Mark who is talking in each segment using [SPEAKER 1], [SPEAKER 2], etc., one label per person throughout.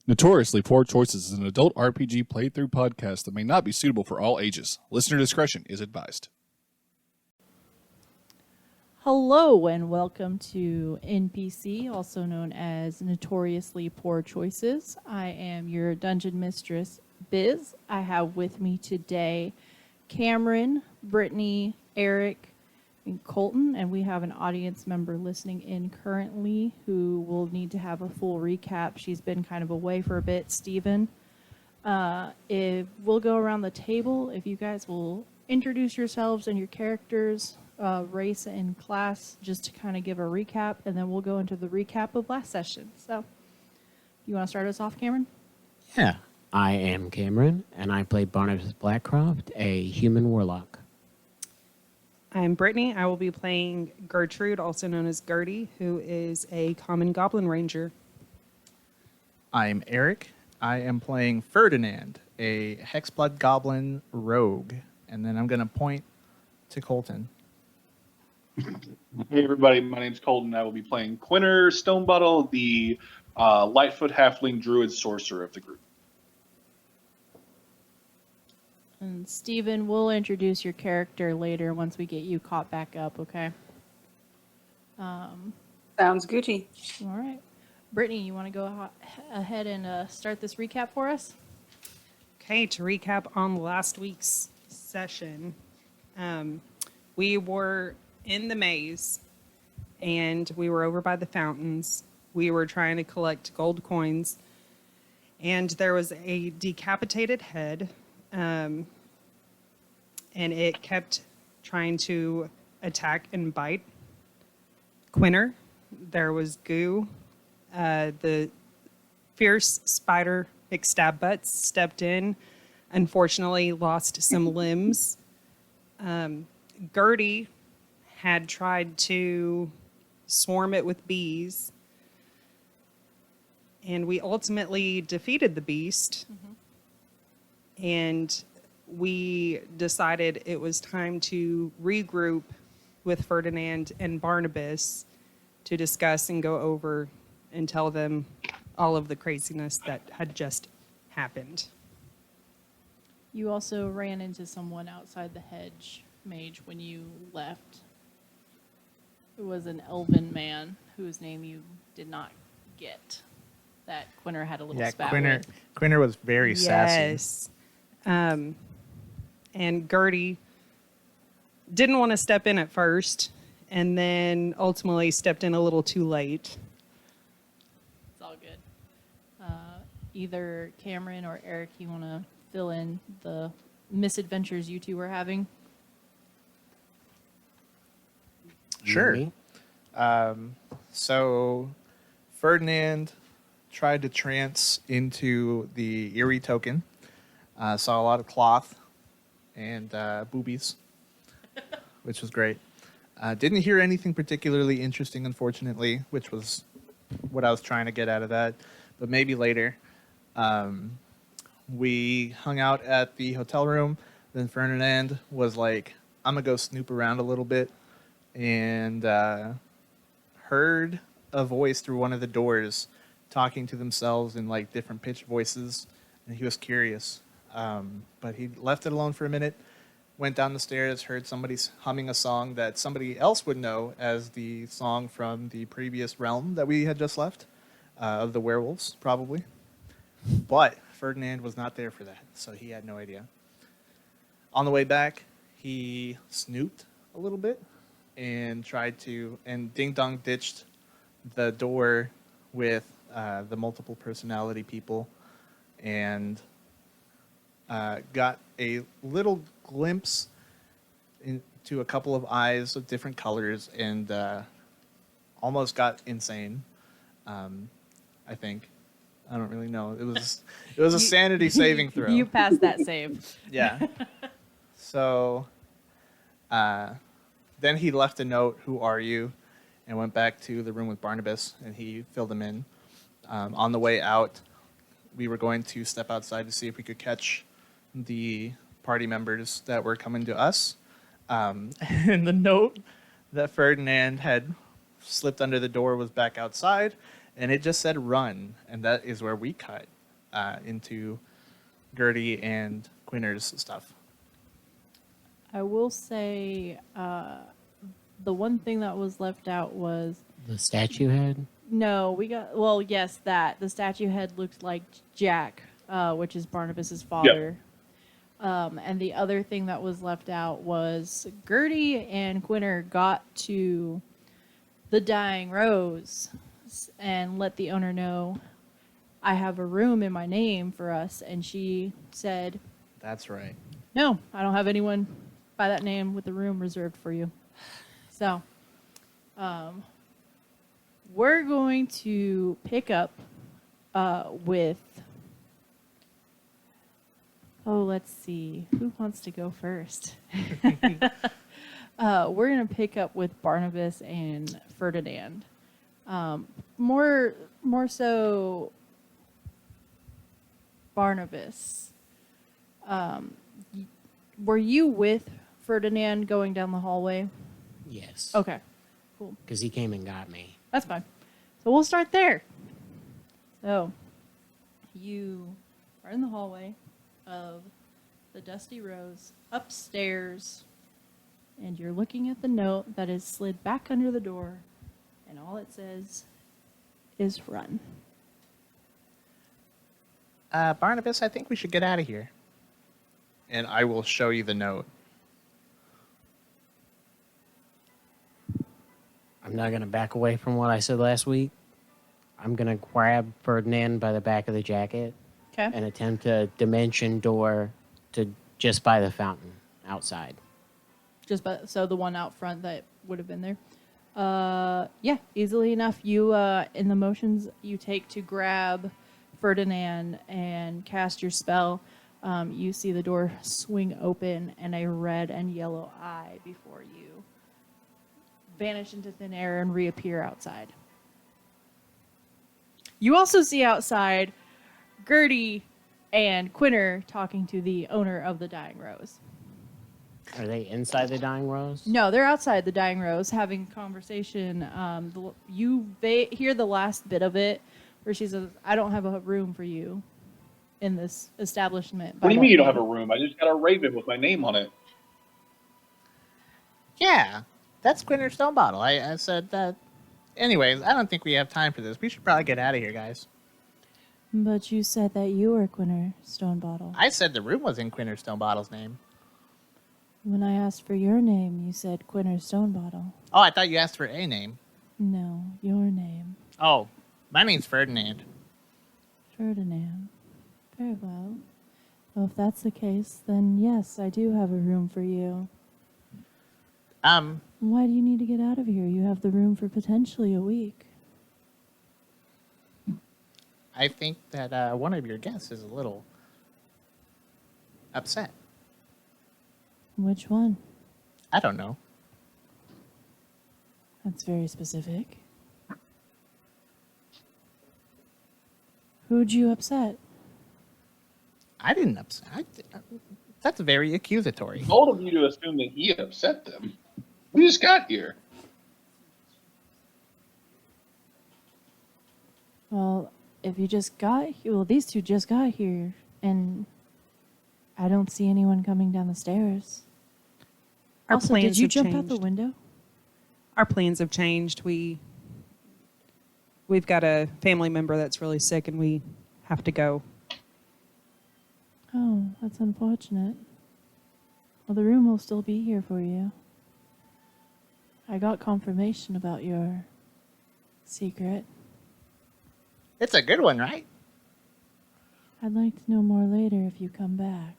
[SPEAKER 1] Notoriously Poor Choices is an adult RPG playthrough podcast that may not be suitable for all ages. Listener discretion is advised.
[SPEAKER 2] Hello and welcome to N.P.C, also known as Notoriously Poor Choices. I am your dungeon mistress, Biz. I have with me today Cameron, Brittany, Eric, and Colton, and we have an audience member listening in currently who will need to have a full recap. She's been kind of away for a bit, Steven. If we'll go around the table, if you guys will introduce yourselves and your characters, race and class, just to kind of give a recap, and then we'll go into the recap of last session. So, you want to start us off, Cameron?
[SPEAKER 3] Yeah, I am Cameron, and I play Barnabas Blackcroft, a human warlock.
[SPEAKER 4] I'm Brittany. I will be playing Gertrude, also known as Gertie, who is a common goblin ranger.
[SPEAKER 5] I'm Eric. I am playing Ferdinand, a Hexblood Goblin rogue. And then I'm going to point to Colton.
[SPEAKER 6] Hey everybody, my name's Colton. I will be playing Quinner Stonebottle, the Lightfoot Halfling Druid Sorcerer of the group.
[SPEAKER 2] And Steven, we'll introduce your character later once we get you caught back up, okay?
[SPEAKER 7] Sounds Gucci.
[SPEAKER 2] All right. Brittany, you want to go ahead and start this recap for us?
[SPEAKER 4] Okay, to recap on last week's session, we were in the maze, and we were over by the fountains. We were trying to collect gold coins, and there was a decapitated head, and it kept trying to attack and bite Quinner. There was goo. The fierce spider McStabbutts stepped in, unfortunately lost some limbs. Gertie had tried to swarm it with bees, and we ultimately defeated the beast. And we decided it was time to regroup with Ferdinand and Barnabas to discuss and go over and tell them all of the craziness that had just happened.
[SPEAKER 2] You also ran into someone outside the hedge, Mage, when you left. It was an elven man whose name you did not get. That Quinner had a little spat with.
[SPEAKER 5] Quinner was very sassy.
[SPEAKER 4] Yes. And Gertie didn't want to step in at first, and then ultimately stepped in a little too late.
[SPEAKER 2] It's all good. Either Cameron or Eric, you want to fill in the misadventures you two were having?
[SPEAKER 5] Sure.
[SPEAKER 3] Me?
[SPEAKER 5] So Ferdinand tried to trance into the Eerie token. Saw a lot of cloth and boobies, which was great. Didn't hear anything particularly interesting, unfortunately, which was what I was trying to get out of that. But maybe later. We hung out at the hotel room. Then Ferdinand was like, I'm going to go snoop around a little bit. And heard a voice through one of the doors talking to themselves in like different pitch voices. And he was curious. But he left it alone for a minute, went down the stairs, heard somebody humming a song that somebody else would know as the song from the previous realm that we had just left, of the werewolves, probably. But Ferdinand was not there for that, so he had no idea. On the way back, he snooped a little bit and Ding Dong ditched the door with the multiple personality people and got a little glimpse into a couple of eyes of different colors and almost got insane. I think. I don't really know. It was a sanity saving throw.
[SPEAKER 2] You passed that save.
[SPEAKER 5] Yeah. So then he left a note, "Who are you?" and went back to the room with Barnabas, and he filled him in. On the way out, we were going to step outside to see if we could catch the party members that were coming to us. And the note that Ferdinand had slipped under the door was back outside, and it just said run, and that is where we cut. into Gertie and Quinner's stuff.
[SPEAKER 2] I will say the one thing that was left out was
[SPEAKER 3] The statue head?
[SPEAKER 2] no, we got well, yes, that the statue head looked like Jack, which is Barnabas's father. And the other thing that was left out was Gertie and Quinner got to the Dying Rose and let the owner know I have a room in my name for us, and she said,
[SPEAKER 5] That's right.
[SPEAKER 2] "No, I don't have anyone by that name with the room reserved for you." So, we're going to pick up with. Oh, let's see. Who wants to go first? We're going to pick up with Barnabas and Ferdinand. More so, Barnabas. Were you with Ferdinand going down the hallway?
[SPEAKER 3] Yes.
[SPEAKER 2] Okay, cool.
[SPEAKER 3] Because he came and got me.
[SPEAKER 2] That's fine. So we'll start there. So, you are in the hallway of the Dusty Rose upstairs, and you're looking at the note that is slid back under the door, and all it says is run.
[SPEAKER 5] Barnabas, I think we should get out of here. And I will show you the note.
[SPEAKER 3] I'm not going to back away from what I said last week. I'm going to grab Ferdinand by the back of the jacket
[SPEAKER 2] Okay.
[SPEAKER 3] and attempt a dimension door to just by the fountain outside.
[SPEAKER 2] So the one out front that would have been there. Yeah, easily enough. You in the motions you take to grab Ferdinand and cast your spell, you see the door swing open and a red and yellow eye before you vanish into thin air and reappear outside. You also see outside Gertie and Quinner talking to the owner of the Dying Rose.
[SPEAKER 3] Are they inside the Dying Rose?
[SPEAKER 2] No, they're outside the Dying Rose having conversation. You hear the last bit of it where she says, "I don't have a room for you in this establishment."
[SPEAKER 6] What do you mean you don't have a room? I just got a raven with my name on it.
[SPEAKER 5] Yeah, that's Quinner Stonebottle. I said that. Anyways, I don't think we have time for this. We should probably get out of here, guys.
[SPEAKER 2] But you said that you were Quinner Stonebottle.
[SPEAKER 5] I said the room was in Quinner Stonebottle's name.
[SPEAKER 2] When I asked for your name, you said Quinner Stonebottle.
[SPEAKER 5] Oh, I thought you asked for a name.
[SPEAKER 2] No, your name.
[SPEAKER 5] Oh, my name's Ferdinand.
[SPEAKER 2] Ferdinand. Very well. Well, if that's the case, then yes, I do have a room for you. Why do you need to get out of here? You have the room for potentially a week.
[SPEAKER 5] I think that one of your guests is a little upset.
[SPEAKER 2] Which one?
[SPEAKER 5] I don't know.
[SPEAKER 2] That's very specific. Who'd you upset?
[SPEAKER 5] I didn't upset. That's very accusatory.
[SPEAKER 6] Bold of you to assume that he upset them. We just got here.
[SPEAKER 2] Well, if you just got here, well, these two just got here, and I don't see anyone coming down the stairs.
[SPEAKER 4] Our
[SPEAKER 2] Also,
[SPEAKER 4] plans
[SPEAKER 2] did you
[SPEAKER 4] have
[SPEAKER 2] jump out the
[SPEAKER 4] changed.
[SPEAKER 2] window?
[SPEAKER 4] Our plans have changed. We've got a family member that's really sick, and we have to go.
[SPEAKER 2] Oh, that's unfortunate. Well, the room will still be here for you. I got confirmation about your secret.
[SPEAKER 5] It's a good one, right?
[SPEAKER 2] I'd like to know more later if you come back.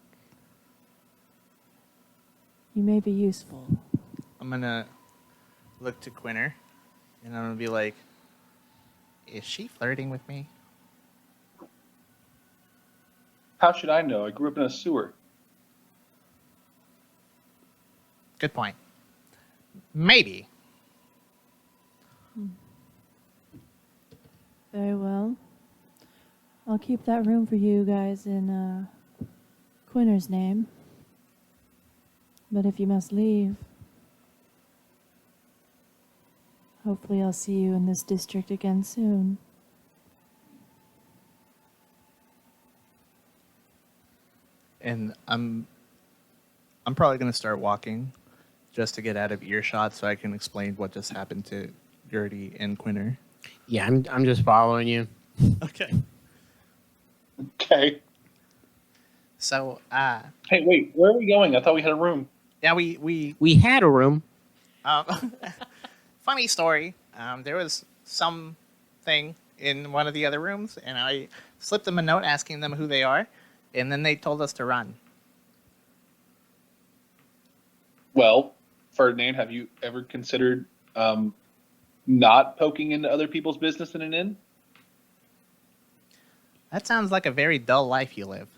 [SPEAKER 2] You may be useful.
[SPEAKER 5] I'm gonna look to Quinner, and I'm gonna be like, "Is she flirting with me?"
[SPEAKER 6] How should I know? I grew up in a sewer.
[SPEAKER 5] Good point. Maybe.
[SPEAKER 2] Very well. I'll keep that room for you guys in Quinner's name. But if you must leave, hopefully I'll see you in this district again soon.
[SPEAKER 5] And I'm probably gonna start walking just to get out of earshot so I can explain what just happened to Gertie and Quinner.
[SPEAKER 3] Yeah, I'm just following you.
[SPEAKER 5] Okay.
[SPEAKER 6] Okay.
[SPEAKER 5] So
[SPEAKER 6] Hey, wait, where are we going? I thought we had a room.
[SPEAKER 5] yeah, we
[SPEAKER 3] We had a room.
[SPEAKER 5] funny story. There was something in one of the other rooms, and I slipped them a note asking them who they are, and then they told us to run.
[SPEAKER 6] Well, Ferdinand, have you ever considered not poking into other people's business in an inn?
[SPEAKER 5] That sounds like a very dull life you live.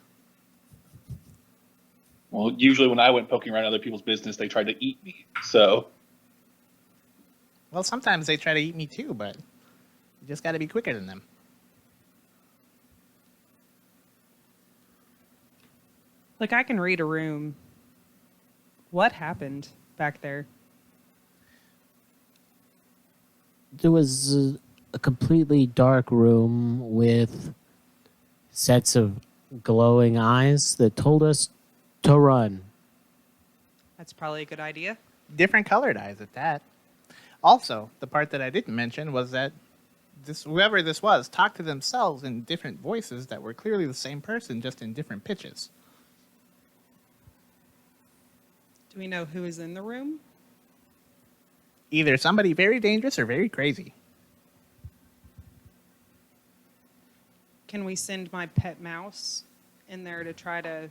[SPEAKER 6] Well, usually when I went poking around other people's business, they tried to eat me. So,
[SPEAKER 5] Well, sometimes they try to eat me too, but you just got to be quicker than them.
[SPEAKER 4] Look, I can read a room. What happened back there?
[SPEAKER 3] There was a completely dark room with sets of glowing eyes that told us to run.
[SPEAKER 4] That's probably a good idea.
[SPEAKER 5] Different colored eyes at that. Also, the part that I didn't mention was that whoever this was talked to themselves in different voices that were clearly the same person, just in different pitches.
[SPEAKER 4] Do we know who is in the room?
[SPEAKER 5] Either somebody very dangerous or very crazy.
[SPEAKER 4] Can we send my pet mouse in there to try to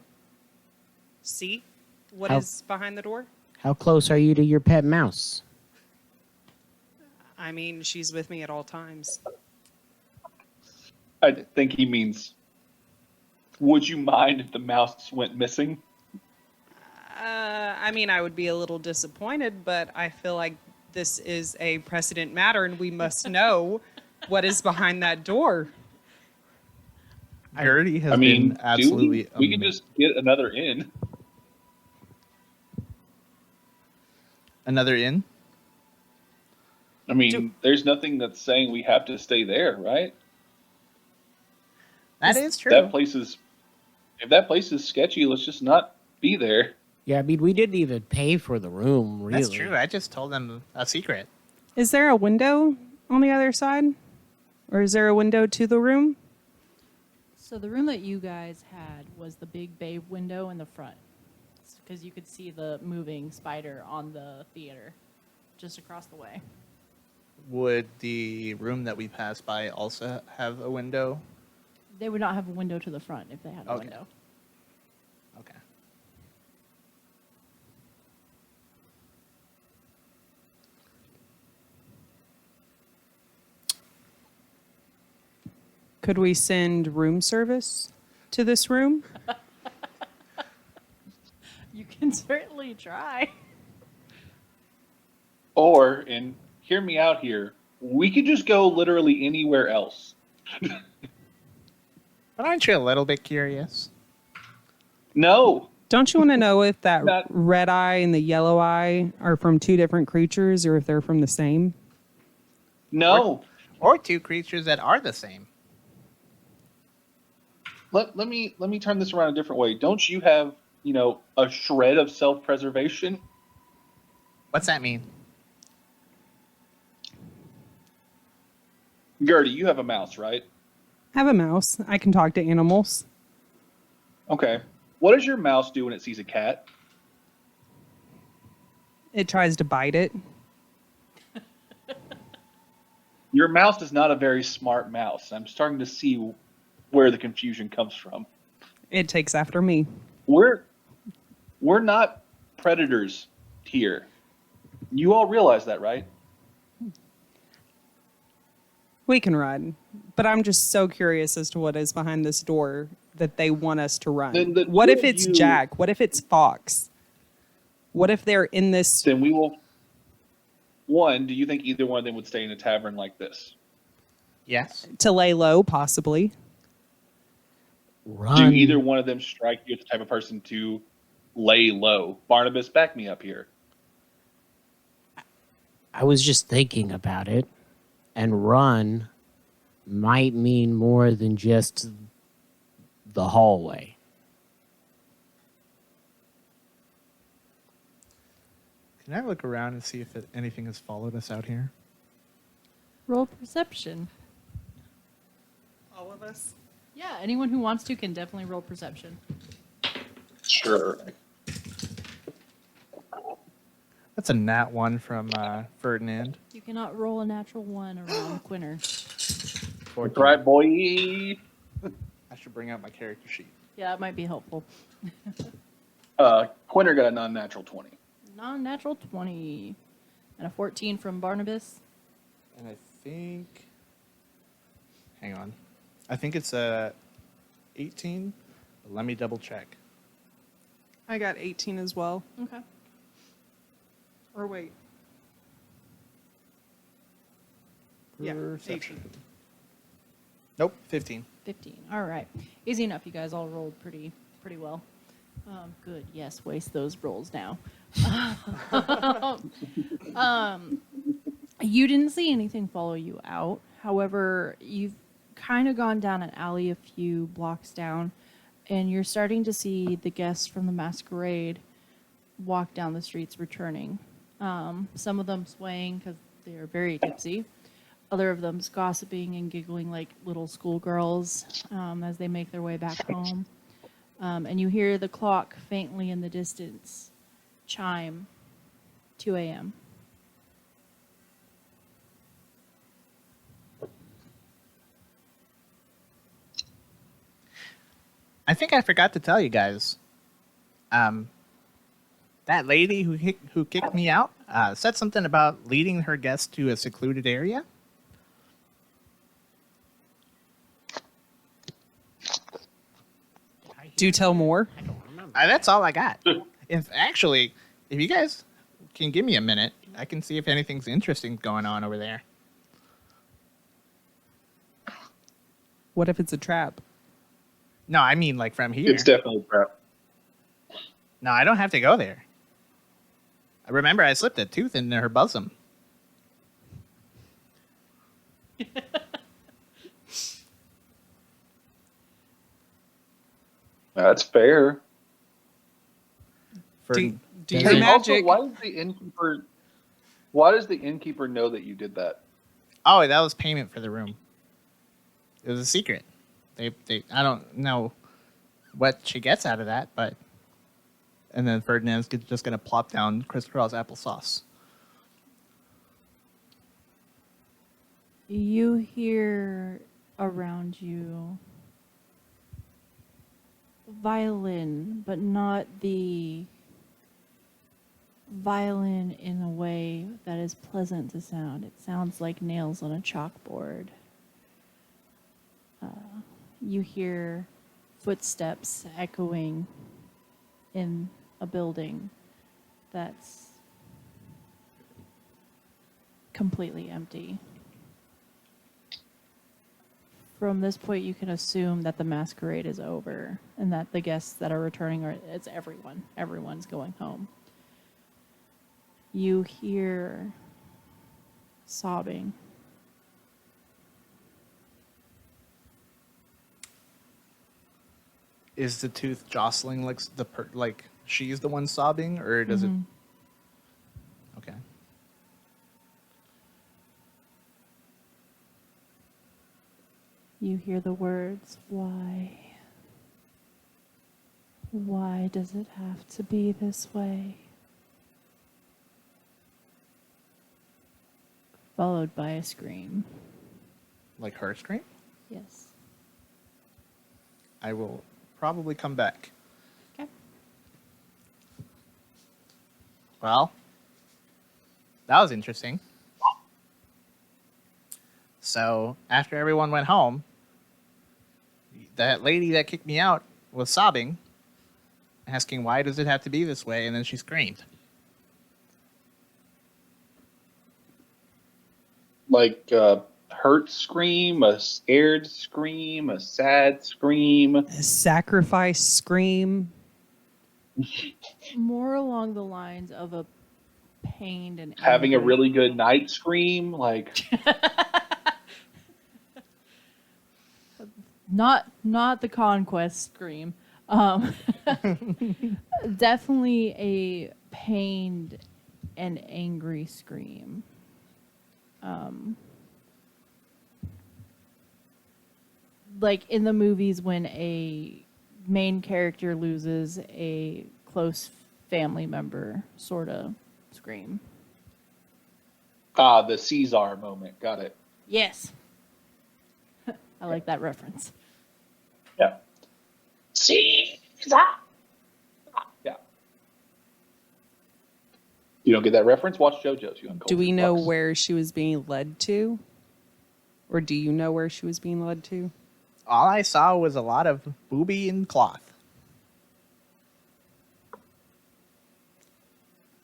[SPEAKER 4] see what is behind the door?
[SPEAKER 3] How close are you to your pet mouse?
[SPEAKER 4] I mean, she's with me at all times.
[SPEAKER 6] I think he means, would you mind if the mouse went missing?
[SPEAKER 4] I mean, I would be a little disappointed, but I feel like this is a precedent matter and we must know what is behind that door.
[SPEAKER 5] Gertie has
[SPEAKER 6] I mean,
[SPEAKER 5] been absolutely
[SPEAKER 6] we can just get another inn.
[SPEAKER 5] Another inn?
[SPEAKER 6] I mean, there's nothing that's saying we have to stay there, right?
[SPEAKER 5] That is true.
[SPEAKER 6] If that place is sketchy, let's just not be there.
[SPEAKER 3] Yeah, I mean, we didn't even pay for the room, really.
[SPEAKER 5] That's true. I just told them a secret.
[SPEAKER 4] Is there a window on the other side? Or is there a window to the room?
[SPEAKER 2] So the room that you guys had was the big bay window in the front, because you could see the moving spider on the theater just across the way.
[SPEAKER 5] Would the room that we passed by also have a window?
[SPEAKER 2] They would not have a window to the front if they had a
[SPEAKER 5] Okay.
[SPEAKER 2] window.
[SPEAKER 5] Okay.
[SPEAKER 4] Could we send room service to this room?
[SPEAKER 2] You can certainly try.
[SPEAKER 6] Or, and hear me out here, we could just go literally anywhere else.
[SPEAKER 5] But aren't you a little bit curious?
[SPEAKER 6] No.
[SPEAKER 4] Don't you want to know if that
[SPEAKER 6] That-
[SPEAKER 4] red eye and the yellow eye are from two different creatures or if they're from the same?
[SPEAKER 6] No.
[SPEAKER 5] Or two creatures that are the same?
[SPEAKER 6] Let me turn this around a different way. Don't you have, a shred of self-preservation?
[SPEAKER 5] What's that mean?
[SPEAKER 6] Gertie, you have a mouse, right?
[SPEAKER 4] I have a mouse. I can talk to animals.
[SPEAKER 6] Okay. What does your mouse do when it sees a cat?
[SPEAKER 4] It tries to bite it.
[SPEAKER 6] Your mouse is not a very smart mouse. I'm starting to see where the confusion comes from.
[SPEAKER 4] It takes after me.
[SPEAKER 6] We're not predators here. You all realize that, right?
[SPEAKER 4] We can run. But I'm just so curious as to what is behind this door that they want us to run.
[SPEAKER 6] Then
[SPEAKER 4] What if
[SPEAKER 6] two of
[SPEAKER 4] it's
[SPEAKER 6] you-
[SPEAKER 4] Jack? What if it's Fox? What if they're in this?
[SPEAKER 6] Then we will. One, do you think either one of them would stay in a tavern like this?
[SPEAKER 5] Yes.
[SPEAKER 4] To lay low, possibly.
[SPEAKER 3] Run.
[SPEAKER 6] Do either one of them strike you as the type of person to lay low? Barnabas, back me up here.
[SPEAKER 3] I was just thinking about it, and run might mean more than just the hallway.
[SPEAKER 5] Can I look around and see if anything has followed us out here?
[SPEAKER 2] Roll perception.
[SPEAKER 4] All of us.
[SPEAKER 2] Yeah, anyone who wants to can definitely roll perception.
[SPEAKER 6] Sure.
[SPEAKER 5] That's a nat 1 from Ferdinand.
[SPEAKER 2] You cannot roll a natural 1 around Quinner.
[SPEAKER 6] That's right, boy.
[SPEAKER 5] I should bring out my character sheet.
[SPEAKER 2] Yeah, that might be helpful.
[SPEAKER 6] Quinter got a non-natural 20.
[SPEAKER 2] Non-natural 20. And a 14 from Barnabas.
[SPEAKER 5] And I think... Hang on. I think it's 18. But let me double check.
[SPEAKER 4] I got 18 as well.
[SPEAKER 2] Okay.
[SPEAKER 4] Or wait. Yeah,
[SPEAKER 5] Perception.
[SPEAKER 4] 18.
[SPEAKER 5] Nope, 15.
[SPEAKER 2] 15. All right. Easy enough. You guys all rolled pretty well. Good. Yes. Waste those rolls now. You didn't see anything follow you out. However, you've kind of gone down an alley a few blocks down, and you're starting to see the guests from the masquerade walk down the streets returning. Some of them swaying because they are very tipsy. Other of them's gossiping and giggling like little schoolgirls as they make their way back home. And you hear the clock faintly in the distance chime 2 a.m.
[SPEAKER 5] I think I forgot to tell you guys. That lady who kicked me out said something about leading her guests to a secluded area.
[SPEAKER 4] Do tell more.
[SPEAKER 5] That's all I got. If you guys can give me a minute, I can see if anything's interesting going on over there.
[SPEAKER 4] What if it's a trap?
[SPEAKER 5] No, I mean like from here.
[SPEAKER 6] It's definitely crap.
[SPEAKER 5] No, I don't have to go there. I remember I slipped a tooth into her bosom.
[SPEAKER 6] That's fair.
[SPEAKER 4] Do
[SPEAKER 3] Does
[SPEAKER 4] your
[SPEAKER 3] it-
[SPEAKER 4] magic.
[SPEAKER 6] Also, why does the innkeeper know that you did that?
[SPEAKER 5] Oh, that was payment for the room. It was a secret. I don't know what she gets out of that, but... And then Ferdinand's just going to plop down crisscross applesauce.
[SPEAKER 2] You hear around you violin, but not the violin in a way that is pleasant to sound. It sounds like nails on a chalkboard. You hear footsteps echoing in a building that's completely empty. From this point, you can assume that the masquerade is over and that the guests that are returning it's everyone. Everyone's going home. You hear sobbing.
[SPEAKER 5] Is the tooth jostling like she's the one sobbing, or does it? Okay.
[SPEAKER 2] You hear the words, why? Why does it have to be this way? Followed by a scream.
[SPEAKER 5] Like her scream?
[SPEAKER 2] Yes.
[SPEAKER 5] I will probably come back.
[SPEAKER 2] Okay.
[SPEAKER 5] Well, that was interesting. So after everyone went home, that lady that kicked me out was sobbing, asking why does it have to be this way, and then she screamed.
[SPEAKER 6] Like a hurt scream, a scared scream, a sad scream.
[SPEAKER 4] Sacrifice scream.
[SPEAKER 2] More along the lines of a pained and
[SPEAKER 6] Having a
[SPEAKER 2] angry-
[SPEAKER 6] really good night scream. Like,
[SPEAKER 2] not the conquest scream. Definitely a pained an angry scream. Like in the movies when a main character loses a close family member, sort of scream.
[SPEAKER 6] The Caesar moment. Got it.
[SPEAKER 2] Yes. I like that reference.
[SPEAKER 6] Yeah. Caesar. Yeah. You don't get that reference? Watch JoJo's. You
[SPEAKER 4] Do we know where she was being led to? Or do you know where she was being led to?
[SPEAKER 5] All I saw was a lot of booby and cloth.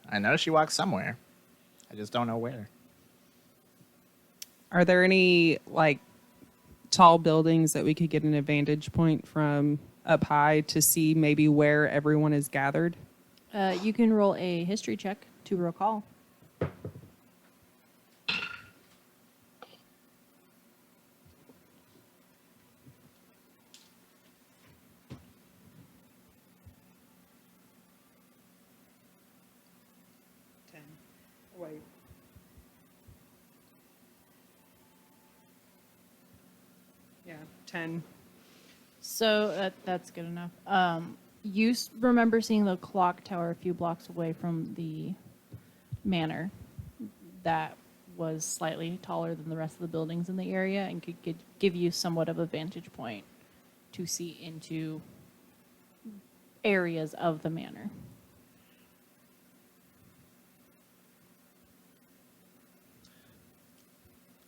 [SPEAKER 5] I know she walked somewhere. I just don't know where.
[SPEAKER 4] Are there any like tall buildings that we could get an advantage point from up high to see maybe where everyone is gathered?
[SPEAKER 2] You can roll a history check to recall.
[SPEAKER 4] Wait. Yeah, 10.
[SPEAKER 2] So that's good enough. You remember seeing the clock tower a few blocks away from the manor that was slightly taller than the rest of the buildings in the area and could give you somewhat of a vantage point to see into areas of the manor.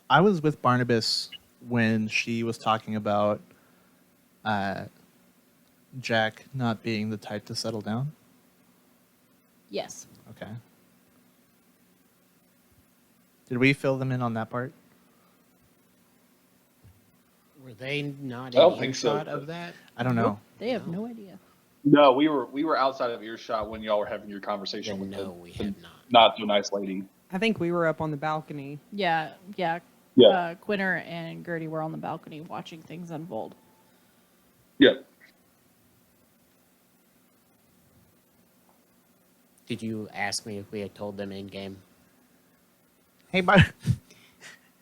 [SPEAKER 5] I was with Barnabas when she was talking about Jack not being the type to settle down.
[SPEAKER 2] Yes.
[SPEAKER 5] Okay. Did we fill them in on that part?
[SPEAKER 3] Were they not
[SPEAKER 6] I don't
[SPEAKER 3] in
[SPEAKER 6] think so.
[SPEAKER 3] earshot of that?
[SPEAKER 5] I don't know.
[SPEAKER 2] They have no idea.
[SPEAKER 6] No, we were outside of earshot when y'all were having your conversation
[SPEAKER 3] Then
[SPEAKER 6] with
[SPEAKER 3] no,
[SPEAKER 6] the
[SPEAKER 3] we have not.
[SPEAKER 6] not so nice lady.
[SPEAKER 4] I think we were up on the balcony.
[SPEAKER 2] Yeah.
[SPEAKER 6] Yeah.
[SPEAKER 2] Quinner and Gertie were on the balcony watching things unfold.
[SPEAKER 6] Yep.
[SPEAKER 3] Did you ask me if we had told them in game?
[SPEAKER 5] Hey, Bar.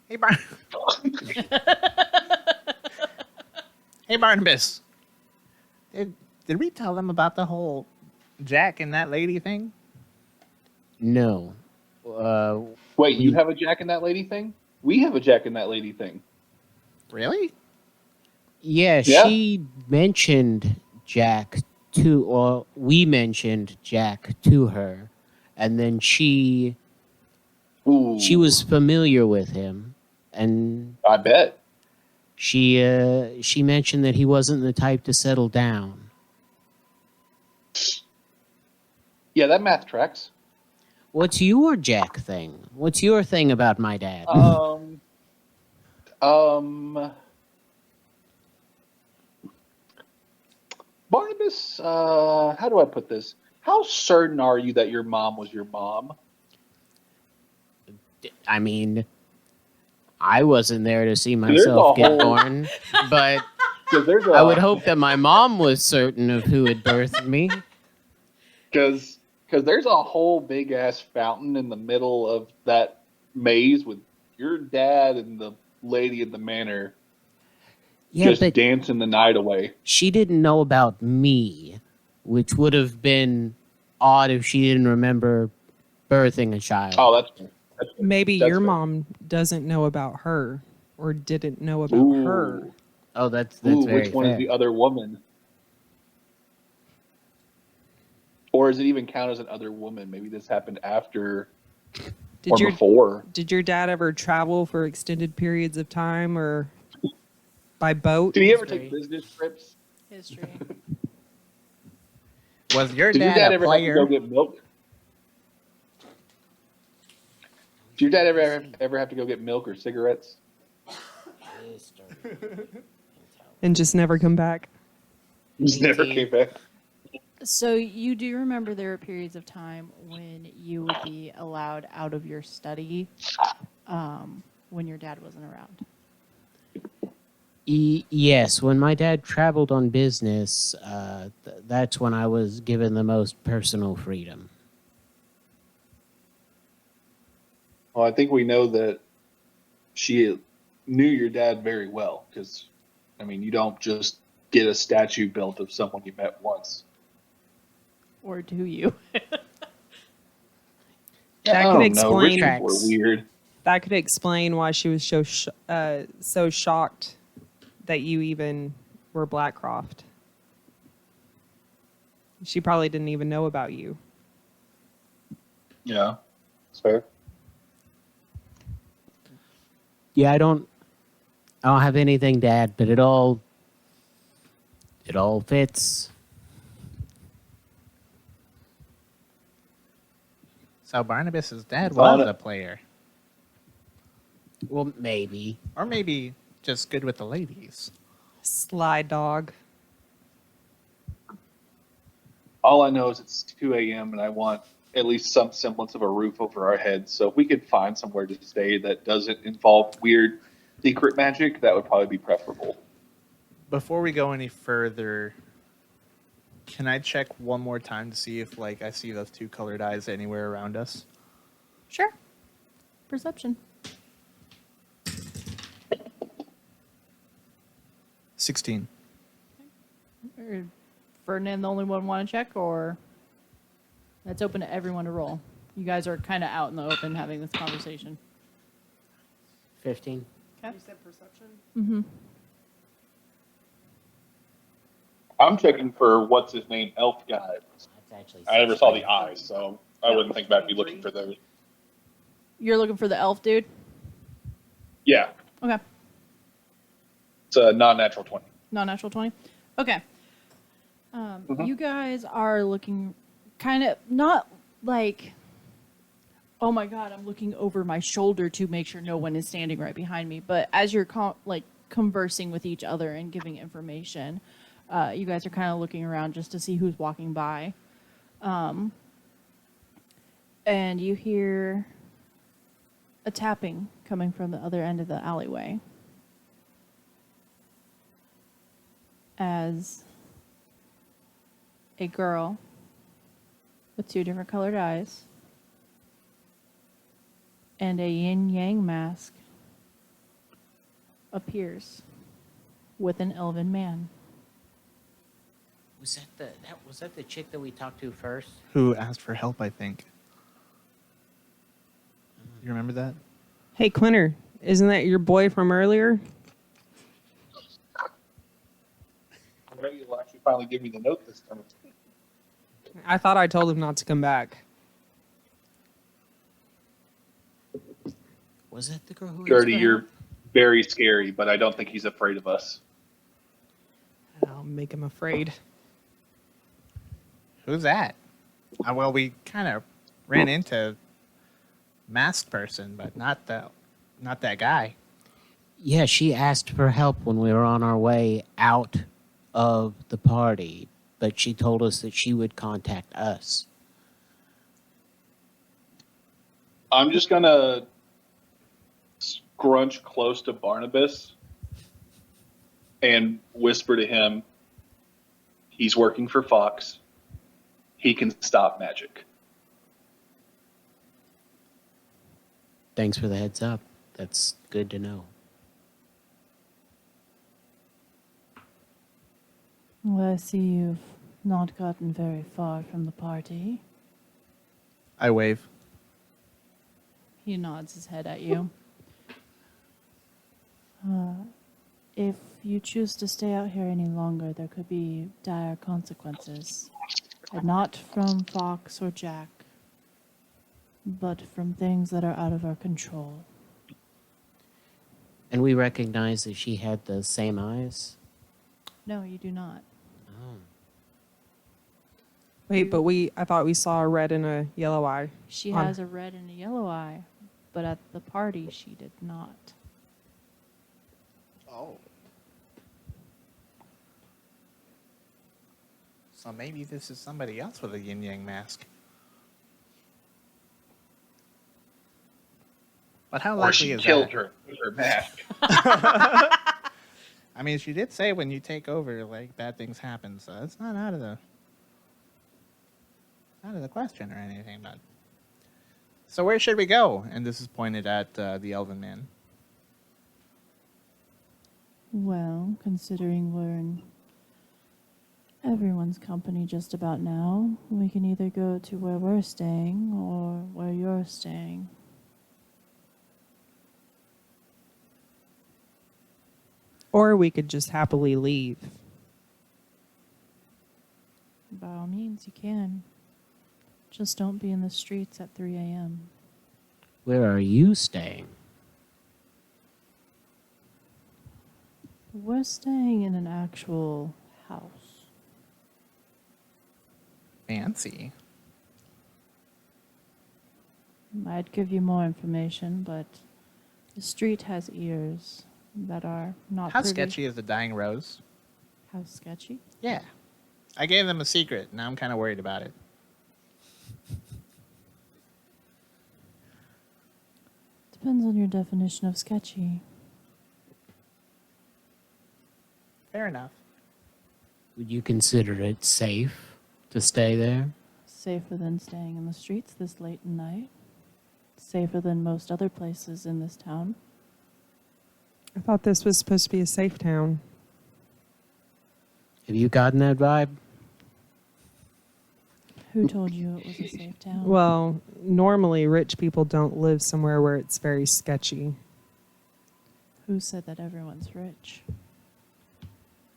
[SPEAKER 5] Hey, Bar. Hey, Barnabas. Did we tell them about the whole Jack and that lady thing?
[SPEAKER 3] No.
[SPEAKER 6] Wait, you have a Jack and that lady thing? We have a Jack and that lady thing.
[SPEAKER 5] Really?
[SPEAKER 3] Yeah,
[SPEAKER 6] Yeah.
[SPEAKER 3] she mentioned Jack to, or we mentioned Jack to her, and then she
[SPEAKER 6] Ooh.
[SPEAKER 3] was familiar with him, and
[SPEAKER 6] I bet.
[SPEAKER 3] she mentioned that he wasn't the type to settle down.
[SPEAKER 6] Yeah, that math tracks.
[SPEAKER 3] What's your Jack thing? What's your thing about my dad?
[SPEAKER 6] Barnabas, how do I put this? How certain are you that your mom was your mom?
[SPEAKER 3] I mean, I wasn't there to see myself get
[SPEAKER 6] whole-
[SPEAKER 3] born, but
[SPEAKER 6] 'Cause there's a,
[SPEAKER 3] I would hope that my mom was certain of who had birthed me.
[SPEAKER 6] because there's a whole big ass fountain in the middle of that maze with your dad and the lady in the manor
[SPEAKER 3] Yeah,
[SPEAKER 6] just
[SPEAKER 3] but
[SPEAKER 6] dancing the night away.
[SPEAKER 3] she didn't know about me, which would have been odd if she didn't remember birthing a child.
[SPEAKER 6] Oh, that's fair.
[SPEAKER 4] Maybe
[SPEAKER 6] That's
[SPEAKER 4] your
[SPEAKER 6] fair.
[SPEAKER 4] mom doesn't know about her or didn't know about
[SPEAKER 6] Ooh.
[SPEAKER 4] her.
[SPEAKER 3] Oh, that's
[SPEAKER 6] Ooh,
[SPEAKER 3] very
[SPEAKER 6] which one
[SPEAKER 3] fair.
[SPEAKER 6] is the other woman? Or does it even count as an other woman? Maybe this happened after or before.
[SPEAKER 4] Did your dad ever travel for extended periods of time or by boat?
[SPEAKER 6] Did he ever
[SPEAKER 3] History.
[SPEAKER 6] take business trips?
[SPEAKER 2] History.
[SPEAKER 5] Was your
[SPEAKER 6] Did your
[SPEAKER 5] dad
[SPEAKER 6] dad
[SPEAKER 5] a
[SPEAKER 6] ever have to go
[SPEAKER 5] player?
[SPEAKER 6] get milk? Did your dad ever have to go get milk or cigarettes?
[SPEAKER 4] And just never come back?
[SPEAKER 6] Just never came back.
[SPEAKER 2] So you do remember there were periods of time when you would be allowed out of your study when your dad wasn't around.
[SPEAKER 3] Yes, when my dad traveled on business, that's when I was given the most personal freedom.
[SPEAKER 6] Well, I think we know that she knew your dad very well because, I mean, you don't just get a statue built of someone you met once.
[SPEAKER 2] Or do you?
[SPEAKER 4] That
[SPEAKER 6] I
[SPEAKER 4] could
[SPEAKER 6] don't know. Rich
[SPEAKER 4] explain.
[SPEAKER 6] people are weird.
[SPEAKER 4] That could explain why she was so shocked that you even were Blackcroft. She probably didn't even know about you.
[SPEAKER 6] Yeah, it's fair.
[SPEAKER 3] Yeah, I don't have anything to add, but it all fits.
[SPEAKER 5] So Barnabas's dad
[SPEAKER 6] On
[SPEAKER 5] was
[SPEAKER 6] it.
[SPEAKER 5] a player,
[SPEAKER 3] Well, maybe.
[SPEAKER 5] or maybe just good with the ladies.
[SPEAKER 4] Sly dog.
[SPEAKER 6] All I know is it's 2 a.m. and I want at least some semblance of a roof over our heads. So if we could find somewhere to stay that doesn't involve weird secret magic, that would probably be preferable.
[SPEAKER 5] Before we go any further, can I check one more time to see if I see those two colored eyes anywhere around us?
[SPEAKER 2] Sure. Perception.
[SPEAKER 5] 16.
[SPEAKER 2] Or Ferdinand the only one want to check, or that's open to everyone to roll? You guys are kind of out in the open having this conversation.
[SPEAKER 3] 15.
[SPEAKER 2] Okay.
[SPEAKER 4] You said perception?
[SPEAKER 2] Mm-hmm.
[SPEAKER 6] I'm checking for what's his name, elf guy.
[SPEAKER 3] That's actually
[SPEAKER 6] I never saw the
[SPEAKER 3] 16.
[SPEAKER 6] eyes, so I wouldn't think about be looking for those.
[SPEAKER 2] You're looking for the elf dude?
[SPEAKER 6] Yeah,
[SPEAKER 2] Okay.
[SPEAKER 6] it's a non-natural 20.
[SPEAKER 2] Non-natural 20? Okay. You guys are looking kind of not like, oh my God, I'm looking over my shoulder to make sure no one is standing right behind me. But as you're conversing with each other and giving information, you guys are kind of looking around just to see who's walking by. And you hear a tapping coming from the other end of the alleyway. As a girl with two different colored eyes and a yin-yang mask appears with an elven man.
[SPEAKER 3] Was that the chick that we talked to first?
[SPEAKER 5] Who asked for help, I think. You remember that?
[SPEAKER 4] Hey, Quinter, isn't that your boy from earlier?
[SPEAKER 6] Maybe you'll actually finally give me the note this time.
[SPEAKER 4] I thought I told him not to come back.
[SPEAKER 3] Was that the girl who
[SPEAKER 6] Gertie,
[SPEAKER 3] asked for
[SPEAKER 6] you're
[SPEAKER 3] help?
[SPEAKER 6] very scary, but I don't think he's afraid of us.
[SPEAKER 4] I'll make him afraid.
[SPEAKER 5] Who's that? Well, we kind of ran into masked person, but not that guy.
[SPEAKER 3] Yeah, she asked for help when we were on our way out of the party, but she told us that she would contact us.
[SPEAKER 6] I'm just gonna scrunch close to Barnabas and whisper to him, he's working for Fox. He can stop magic.
[SPEAKER 3] Thanks for the heads up. That's good to know.
[SPEAKER 2] Well, I see you've not gotten very far from the party.
[SPEAKER 5] I wave.
[SPEAKER 2] He nods his head at you. If you choose to stay out here any longer, there could be dire consequences. And not from Fox or Jack, but from things that are out of our control.
[SPEAKER 3] And we recognize that she had the same eyes.
[SPEAKER 2] No, you do not.
[SPEAKER 3] Oh.
[SPEAKER 4] Wait, but I thought we saw a red and a yellow eye.
[SPEAKER 2] She
[SPEAKER 4] On-
[SPEAKER 2] has a red and a yellow eye, but at the party she did not.
[SPEAKER 5] Oh. So maybe this is somebody else with a yin yang mask. But how
[SPEAKER 6] Or
[SPEAKER 5] likely
[SPEAKER 6] she
[SPEAKER 5] is
[SPEAKER 6] killed
[SPEAKER 5] that?
[SPEAKER 6] her with her mask.
[SPEAKER 5] I mean, she did say when you take over, bad things happen. So it's not out of the question or anything. But So where should we go? And this is pointed at the elven man.
[SPEAKER 2] Well, considering we're in everyone's company just about now, we can either go to where we're staying or where you're staying.
[SPEAKER 4] Or we could just happily leave.
[SPEAKER 2] By all means, you can. Just don't be in the streets at 3 a.m.
[SPEAKER 3] Where are you staying?
[SPEAKER 2] We're staying in an actual house.
[SPEAKER 5] Fancy.
[SPEAKER 2] I'd give you more information, but the street has ears that are not
[SPEAKER 5] How
[SPEAKER 2] pretty.
[SPEAKER 5] sketchy is the dying rose?
[SPEAKER 2] How sketchy?
[SPEAKER 5] Yeah. I gave them a secret. Now I'm kind of worried about it.
[SPEAKER 2] Depends on your definition of sketchy.
[SPEAKER 5] Fair enough.
[SPEAKER 3] Would you consider it safe to stay there?
[SPEAKER 2] Safer than staying in the streets this late at night. Safer than most other places in this town.
[SPEAKER 4] I thought this was supposed to be a safe town.
[SPEAKER 3] Have you gotten that vibe?
[SPEAKER 2] Who told you it was a safe town?
[SPEAKER 4] Well, normally rich people don't live somewhere where it's very sketchy.
[SPEAKER 2] Who said that everyone's rich?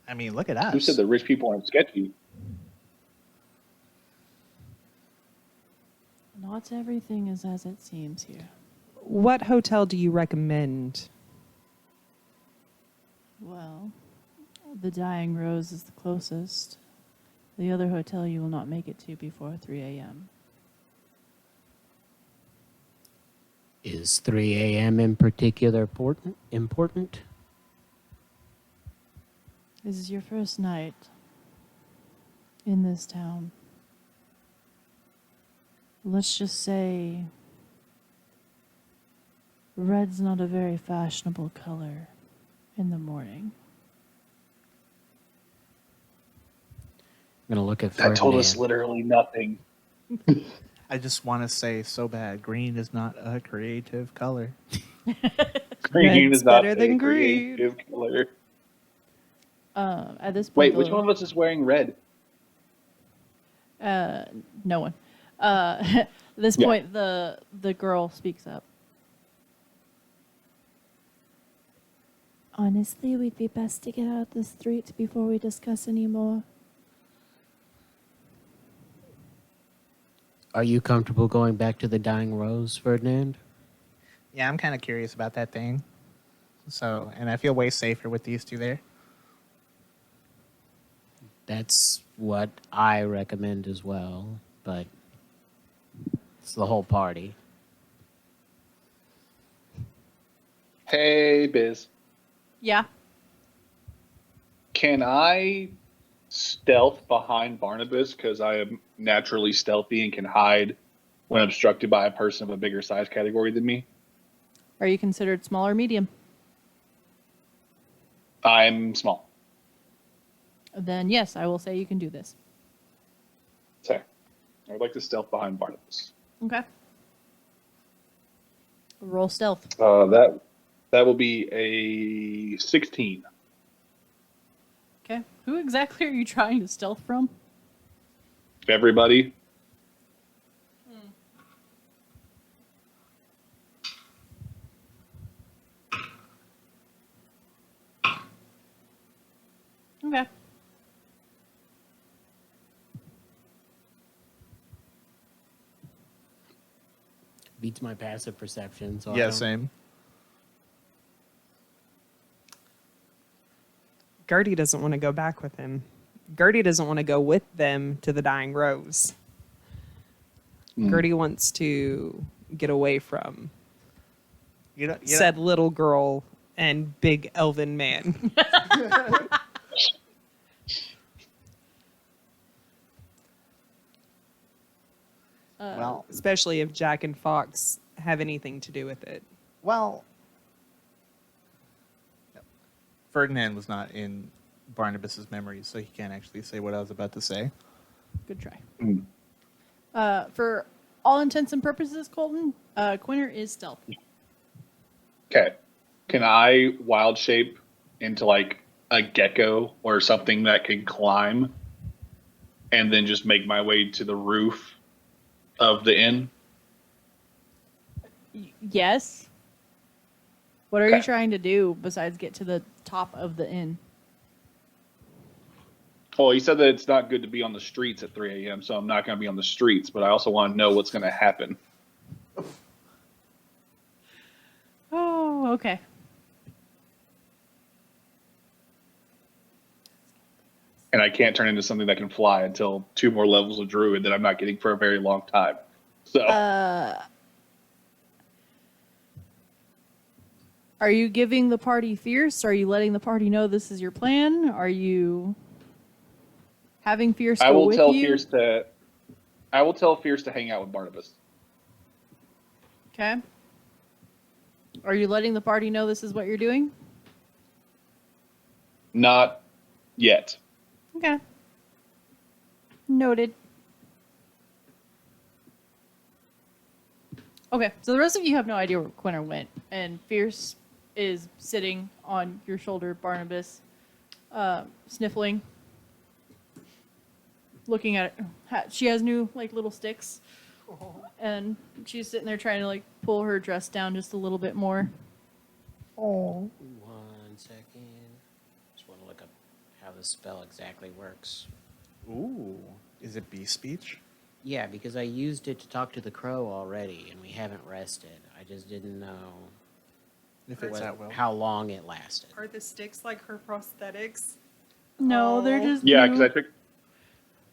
[SPEAKER 5] I mean, look at us.
[SPEAKER 6] Who said the rich people aren't sketchy?
[SPEAKER 2] Not everything is as it seems here.
[SPEAKER 4] What hotel do you recommend?
[SPEAKER 2] Well, the Dying Rose is the closest. The other hotel you will not make it to before 3 a.m.
[SPEAKER 3] Is 3 a.m. in particular important?
[SPEAKER 2] This is your first night in this town. Let's just say red's not a very fashionable color in the morning.
[SPEAKER 3] I'm going to look at
[SPEAKER 6] That told us
[SPEAKER 3] Ferdinand.
[SPEAKER 6] literally nothing.
[SPEAKER 5] I just want to say so bad. Green is not a creative color.
[SPEAKER 6] Green
[SPEAKER 4] Red's
[SPEAKER 6] is not
[SPEAKER 4] better
[SPEAKER 6] a
[SPEAKER 4] than green.
[SPEAKER 6] creative color.
[SPEAKER 2] At this point,
[SPEAKER 6] Wait, which one of us is wearing red?
[SPEAKER 2] No one. At this
[SPEAKER 6] Yeah.
[SPEAKER 2] point, the girl speaks up. Honestly, we'd be best to get out of the street before we discuss any more.
[SPEAKER 3] Are you comfortable going back to the Dying Rose, Ferdinand?
[SPEAKER 5] Yeah, I'm kind of curious about that thing. So, and I feel way safer with these two there.
[SPEAKER 3] That's what I recommend as well, but it's the whole party.
[SPEAKER 6] Hey, Biz.
[SPEAKER 2] Yeah.
[SPEAKER 6] Can I stealth behind Barnabas because I am naturally stealthy and can hide when obstructed by a person of a bigger size category than me?
[SPEAKER 2] Are you considered small or medium?
[SPEAKER 6] I'm small.
[SPEAKER 2] Then yes, I will say you can do this.
[SPEAKER 6] Sorry. I would like to stealth behind Barnabas.
[SPEAKER 2] Okay. Roll stealth.
[SPEAKER 6] That will be a 16.
[SPEAKER 2] Okay. Who exactly are you trying to stealth from?
[SPEAKER 6] Everybody.
[SPEAKER 2] Okay.
[SPEAKER 3] Beats my passive perception. So I
[SPEAKER 5] Yeah,
[SPEAKER 3] don't-
[SPEAKER 5] same.
[SPEAKER 4] Gertie doesn't want to go back with him. Gertie doesn't want to go with them to the Dying Rose. Gertie wants to get away from said little girl and big elven man.
[SPEAKER 5] Well,
[SPEAKER 4] Especially if Jack and Fox have anything to do with it.
[SPEAKER 5] well, Ferdinand was not in Barnabas's memories, so he can't actually say what I was about to say.
[SPEAKER 2] Good try.
[SPEAKER 6] Mm.
[SPEAKER 2] For all intents and purposes, Colton, Quinter is stealth.
[SPEAKER 6] Okay. Can I wild shape into like a gecko or something that can climb and then just make my way to the roof of the inn?
[SPEAKER 2] Yes. What are you
[SPEAKER 6] Okay.
[SPEAKER 2] trying to do besides get to the top of the inn?
[SPEAKER 6] Well, he said that it's not good to be on the streets at 3 a.m., so I'm not going to be on the streets, but I also want to know what's going to happen.
[SPEAKER 2] Oh, okay.
[SPEAKER 6] And I can't turn into something that can fly until 2 more levels of druid that I'm not getting for a very long time. So
[SPEAKER 2] Are you giving the party fierce? Are you letting the party know this is your plan? Are you having fierce
[SPEAKER 6] I
[SPEAKER 2] go
[SPEAKER 6] will
[SPEAKER 2] with
[SPEAKER 6] tell
[SPEAKER 2] you?
[SPEAKER 6] Fierce to hang out with Barnabas.
[SPEAKER 2] Okay. Are you letting the party know this is what you're doing?
[SPEAKER 6] Not yet.
[SPEAKER 2] Okay. Noted. Okay, so the rest of you have no idea where Quinter went, and Fierce is sitting on your shoulder, Barnabas, sniffling, looking at it. She has new like little sticks, and she's sitting there trying to like pull her dress down just a little bit more.
[SPEAKER 3] One second. Just want to look up how the spell exactly works.
[SPEAKER 5] Ooh, is it bee speech?
[SPEAKER 3] Yeah, because I used it to talk to the crow already, and we haven't rested. I just didn't know
[SPEAKER 5] If it's at will.
[SPEAKER 3] how long it lasted.
[SPEAKER 4] Are the sticks like her prosthetics?
[SPEAKER 2] No, they're just
[SPEAKER 6] Yeah,
[SPEAKER 2] new.
[SPEAKER 6] because I took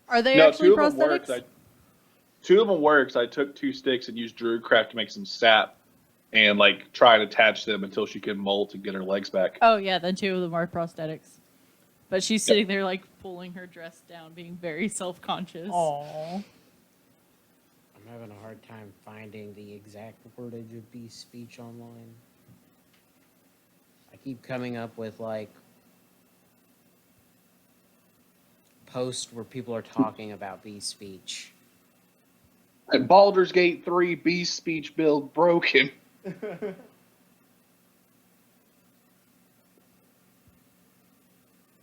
[SPEAKER 2] Are they
[SPEAKER 6] no
[SPEAKER 2] actually
[SPEAKER 6] 2 of them works.
[SPEAKER 2] prosthetics?
[SPEAKER 6] 2 of them works. I took 2 sticks and used Druidcraft to make some sap and like try and attach them until she can molt and get her legs back.
[SPEAKER 2] Oh yeah, then 2 of them are prosthetics. But she's sitting there like pulling her dress down, being very self-conscious.
[SPEAKER 5] Aww.
[SPEAKER 3] I'm having a hard time finding the exact wordage of bee speech online. I keep coming up with like posts where people are talking about bee speech.
[SPEAKER 6] And Baldur's Gate 3 Beast speech build broken.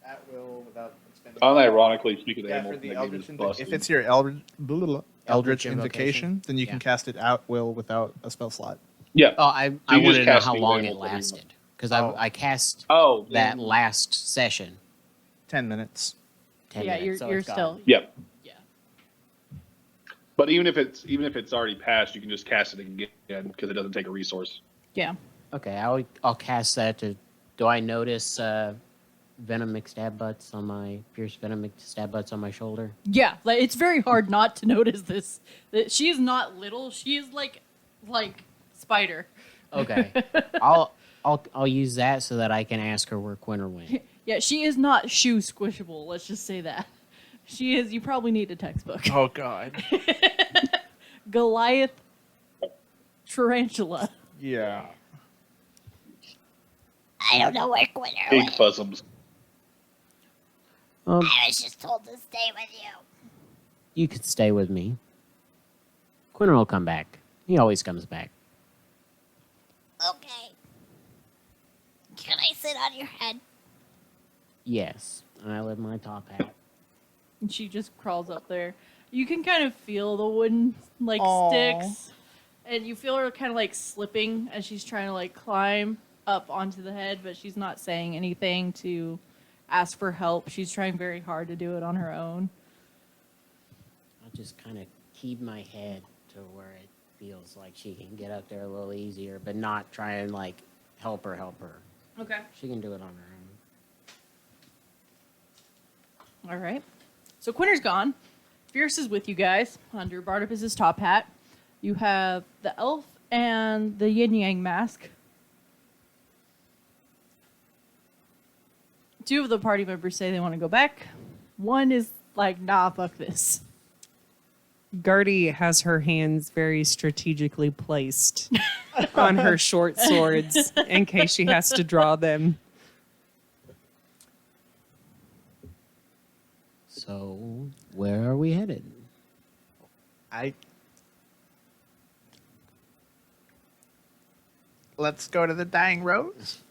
[SPEAKER 5] At will without spending.
[SPEAKER 6] Unironically, speaking of
[SPEAKER 5] Yeah,
[SPEAKER 6] animals,
[SPEAKER 5] for the
[SPEAKER 6] that game
[SPEAKER 5] Eldritch
[SPEAKER 6] is busted.
[SPEAKER 5] If it's your Eldritch
[SPEAKER 3] Invocation,
[SPEAKER 5] Invocation, then you can cast it at will without a spell slot.
[SPEAKER 6] Yeah.
[SPEAKER 3] Oh, I
[SPEAKER 6] you
[SPEAKER 3] wanted
[SPEAKER 6] just
[SPEAKER 3] to know
[SPEAKER 6] cast
[SPEAKER 3] how
[SPEAKER 6] the
[SPEAKER 3] long it
[SPEAKER 6] animals every
[SPEAKER 3] lasted. Because
[SPEAKER 5] Oh.
[SPEAKER 3] I cast
[SPEAKER 6] Oh,
[SPEAKER 3] that
[SPEAKER 6] then-
[SPEAKER 3] last session.
[SPEAKER 5] 10 minutes.
[SPEAKER 3] 10
[SPEAKER 2] Yeah,
[SPEAKER 3] minutes, so
[SPEAKER 2] you're
[SPEAKER 3] it's gone.
[SPEAKER 2] still.
[SPEAKER 6] Yeah.
[SPEAKER 2] Yeah.
[SPEAKER 6] But even if it's already passed, you can just cast it again because it doesn't take a resource.
[SPEAKER 2] Yeah.
[SPEAKER 3] Okay, I'll cast that to. Do I notice venom stab butts on my pierced venom stab butts on my shoulder?
[SPEAKER 2] Yeah, like it's very hard not to notice this. That she is not little. She is like Spider.
[SPEAKER 3] Okay, I'll use that so that I can ask her where Quinter went.
[SPEAKER 2] Yeah, she is not shoe squishable. Let's just say that. She is. You probably need a textbook.
[SPEAKER 5] Oh, God.
[SPEAKER 2] Goliath tarantula.
[SPEAKER 5] Yeah.
[SPEAKER 7] I don't know where Quinter
[SPEAKER 6] Big
[SPEAKER 7] went.
[SPEAKER 6] fuzzums.
[SPEAKER 7] I was just told to stay with you.
[SPEAKER 3] You could stay with me. Quinter will come back. He always comes back.
[SPEAKER 7] Okay. Can I sit on your head?
[SPEAKER 3] Yes, I live my top hat.
[SPEAKER 2] And she just crawls up there. You can kind of feel the wooden
[SPEAKER 5] Aw.
[SPEAKER 2] sticks, and you feel her kind of like slipping as she's trying to like climb up onto the head, but she's not saying anything to ask for help. She's trying very hard to do it on her own.
[SPEAKER 3] I'll just kind of keep my head to where it feels like she can get up there a little easier, but not try and like help her.
[SPEAKER 2] Okay.
[SPEAKER 3] She can do it on her own.
[SPEAKER 2] All right. So Quinter's gone. Fierce is with you guys under Barnabas's top hat. You have the elf and the yin yang mask. 2 of the party members say they want to go back. 1 is like, nah, fuck this.
[SPEAKER 4] Gertie has her hands very strategically placed on her short swords in case she has to draw them.
[SPEAKER 3] So, where are we headed?
[SPEAKER 5] I Let's go to the Dying Rose.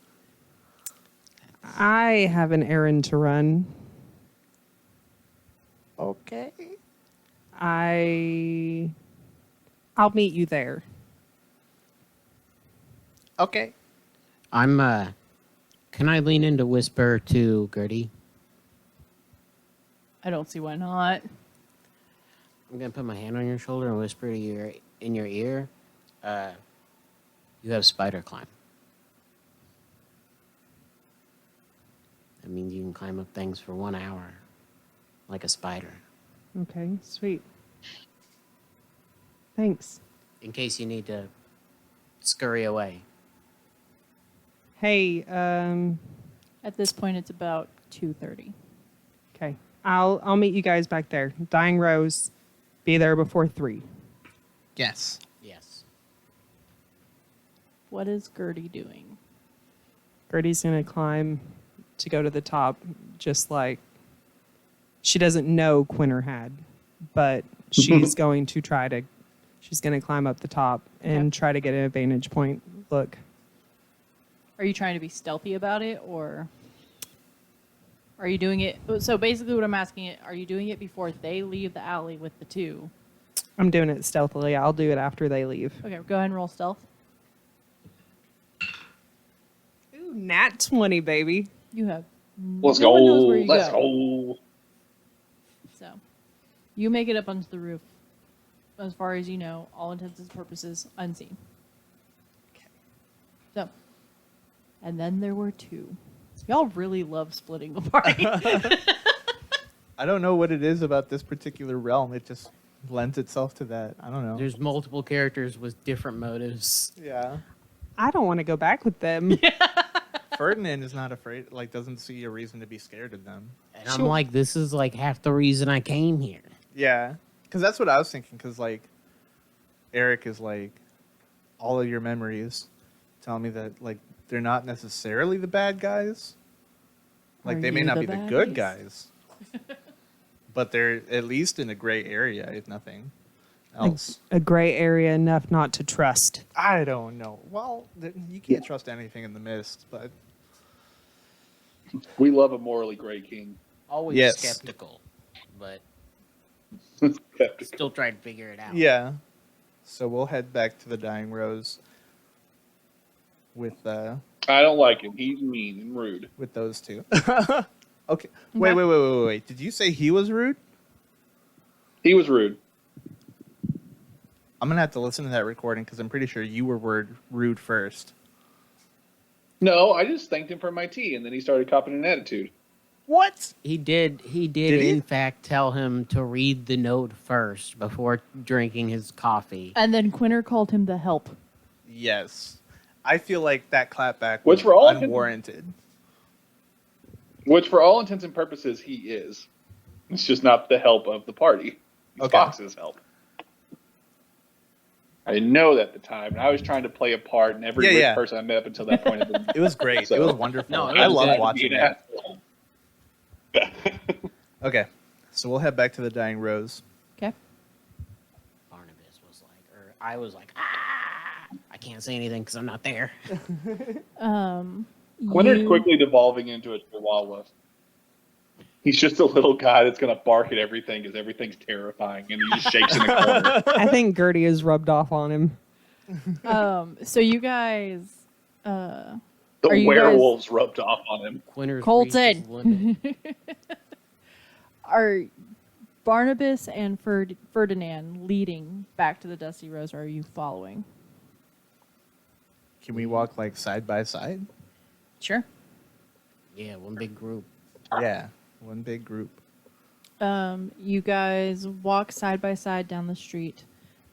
[SPEAKER 4] I have an errand to run.
[SPEAKER 5] Okay.
[SPEAKER 4] I'll meet you there.
[SPEAKER 5] Okay.
[SPEAKER 3] I'm, can I lean in to whisper to Gertie?
[SPEAKER 2] I don't see why not.
[SPEAKER 3] I'm gonna put my hand on your shoulder and whisper to in your ear. You have spider climb. That means you can climb up things for 1 hour, like a spider.
[SPEAKER 4] Okay, sweet. Thanks.
[SPEAKER 3] In case you need to scurry away.
[SPEAKER 4] Hey,
[SPEAKER 2] At this point, it's about 2:30.
[SPEAKER 4] okay. I'll meet you guys back there. Dying Rose, be there before 3.
[SPEAKER 5] Yes.
[SPEAKER 3] Yes.
[SPEAKER 2] What is Gertie doing?
[SPEAKER 4] Gertie's gonna climb to go to the top, just like she doesn't know Quinter had, but she's going to try to. She's gonna climb up the top and
[SPEAKER 2] Okay.
[SPEAKER 4] try to get a vantage point. Look,
[SPEAKER 2] Are you trying to be stealthy about it, or are you doing it? So basically, what I'm asking it: are you doing it before they leave the alley with the two?
[SPEAKER 4] I'm doing it stealthily. I'll do it after they leave.
[SPEAKER 2] Okay, go ahead and roll stealth.
[SPEAKER 4] Ooh, nat 20, baby.
[SPEAKER 2] You have.
[SPEAKER 6] Let's
[SPEAKER 2] no
[SPEAKER 6] go.
[SPEAKER 2] one knows where you
[SPEAKER 6] Let's
[SPEAKER 2] go.
[SPEAKER 6] go.
[SPEAKER 2] So, you make it up onto the roof. As far as you know, all intents and purposes, unseen. So, and then there were two. Y'all really love splitting the party.
[SPEAKER 5] I don't know what it is about this particular realm. It just lends itself to that. I don't know.
[SPEAKER 3] There's multiple characters with different motives.
[SPEAKER 5] Yeah.
[SPEAKER 4] I don't want to go back with them.
[SPEAKER 5] Ferdinand is not afraid, like, doesn't see a reason to be scared of them.
[SPEAKER 3] And I'm like, this is like half the reason I came here.
[SPEAKER 5] Yeah. Because that's what I was thinking. Because, like, Eric is like, all of your memories tell me that, like, they're not necessarily the bad guys. Like,
[SPEAKER 2] Are
[SPEAKER 5] they may
[SPEAKER 2] you
[SPEAKER 5] not
[SPEAKER 2] the
[SPEAKER 5] be the
[SPEAKER 2] bad
[SPEAKER 5] good
[SPEAKER 2] guys?
[SPEAKER 5] guys. But they're at least in a gray area, if nothing else.
[SPEAKER 4] A gray area enough not to trust.
[SPEAKER 5] I don't know. Well, you can't trust anything in the mist, but
[SPEAKER 6] We love a morally gray king.
[SPEAKER 3] Always
[SPEAKER 5] Yes.
[SPEAKER 3] skeptical, but
[SPEAKER 6] Skeptic.
[SPEAKER 3] still trying to figure it out.
[SPEAKER 5] yeah. So we'll head back to the Dying Rose with
[SPEAKER 6] I don't like him. He's mean and rude.
[SPEAKER 5] those two. Okay. Wait. Did you say he was rude?
[SPEAKER 6] He was rude.
[SPEAKER 5] I'm gonna have to listen to that recording because I'm pretty sure you were rude first.
[SPEAKER 6] No, I just thanked him for my tea, and then he started copying an attitude.
[SPEAKER 5] What?
[SPEAKER 3] He did
[SPEAKER 5] Did he?
[SPEAKER 3] in fact tell him to read the note first before drinking his coffee.
[SPEAKER 2] And then Quinter called him the help.
[SPEAKER 5] Yes. I feel like that clapback
[SPEAKER 6] Which
[SPEAKER 5] was
[SPEAKER 6] for all
[SPEAKER 5] unwarranted.
[SPEAKER 6] Which, for all intents and purposes, he is. It's just not the help of the party. It's
[SPEAKER 5] Okay.
[SPEAKER 6] Fox's help. I didn't know that at the time, and I was trying to play a part in every
[SPEAKER 5] Yeah,
[SPEAKER 6] rich
[SPEAKER 5] yeah.
[SPEAKER 6] person I met up until that point. Had been
[SPEAKER 5] It was great.
[SPEAKER 6] So-
[SPEAKER 5] It was wonderful.
[SPEAKER 3] No, it
[SPEAKER 5] I
[SPEAKER 3] was
[SPEAKER 5] love
[SPEAKER 3] good.
[SPEAKER 5] watching
[SPEAKER 6] Being an
[SPEAKER 5] it.
[SPEAKER 6] asshole.
[SPEAKER 5] Okay. So we'll head back to the Dying Rose.
[SPEAKER 2] Okay.
[SPEAKER 3] Barnabas was like, or I was like, I can't say anything because I'm not there.
[SPEAKER 6] Quinter's
[SPEAKER 2] You-
[SPEAKER 6] quickly devolving into a chihuahua. He's just a little guy that's going to bark at everything because everything's terrifying, and he just shakes in the corner.
[SPEAKER 4] I think Gertie is rubbed off on him.
[SPEAKER 2] So you guys,
[SPEAKER 6] The
[SPEAKER 2] Are you
[SPEAKER 6] werewolves rubbed off on him.
[SPEAKER 3] Quinter's
[SPEAKER 2] Colton.
[SPEAKER 3] reached his limit.
[SPEAKER 2] are Barnabas and Ferdinand leading back to the Dusty Rose, or are you following?
[SPEAKER 5] Can we walk like side by side?
[SPEAKER 2] Sure.
[SPEAKER 3] Yeah, one big group.
[SPEAKER 5] Yeah. One big group.
[SPEAKER 2] You guys walk side by side down the street.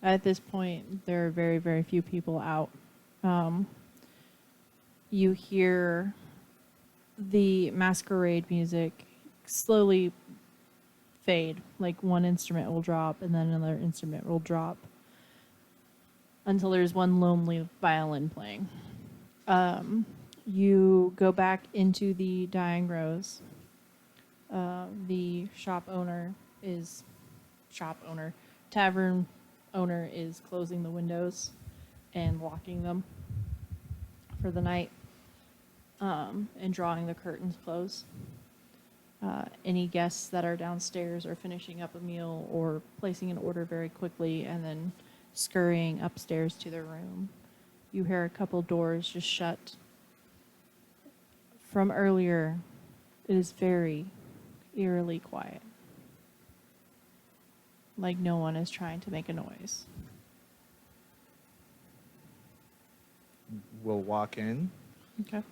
[SPEAKER 2] At this point, there are very, very few people out. You hear the masquerade music slowly fade. Like one instrument will drop and then another instrument will drop until there's one lonely violin playing. You go back into the Dying Rose. The tavern owner is closing the windows and locking them. for the night, and drawing the curtains close. Any guests that are downstairs are finishing up a meal or placing an order very quickly and then scurrying upstairs to their room. You hear a couple doors just shut. From earlier, it is very eerily quiet. Like no one is trying to make a noise.
[SPEAKER 5] We'll walk in
[SPEAKER 2] Okay.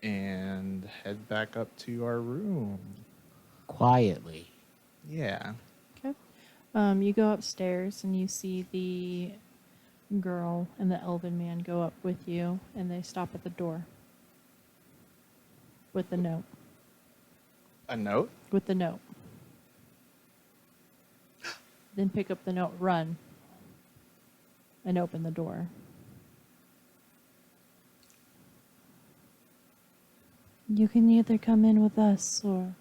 [SPEAKER 5] and head back up to our room.
[SPEAKER 3] Quietly.
[SPEAKER 5] Yeah.
[SPEAKER 2] Okay. You go upstairs and you see the girl and the elven man go up with you, and they stop at the door with the note.
[SPEAKER 5] A note?
[SPEAKER 2] With the note. Then pick up the note, run, and open the door. You can either come in with us or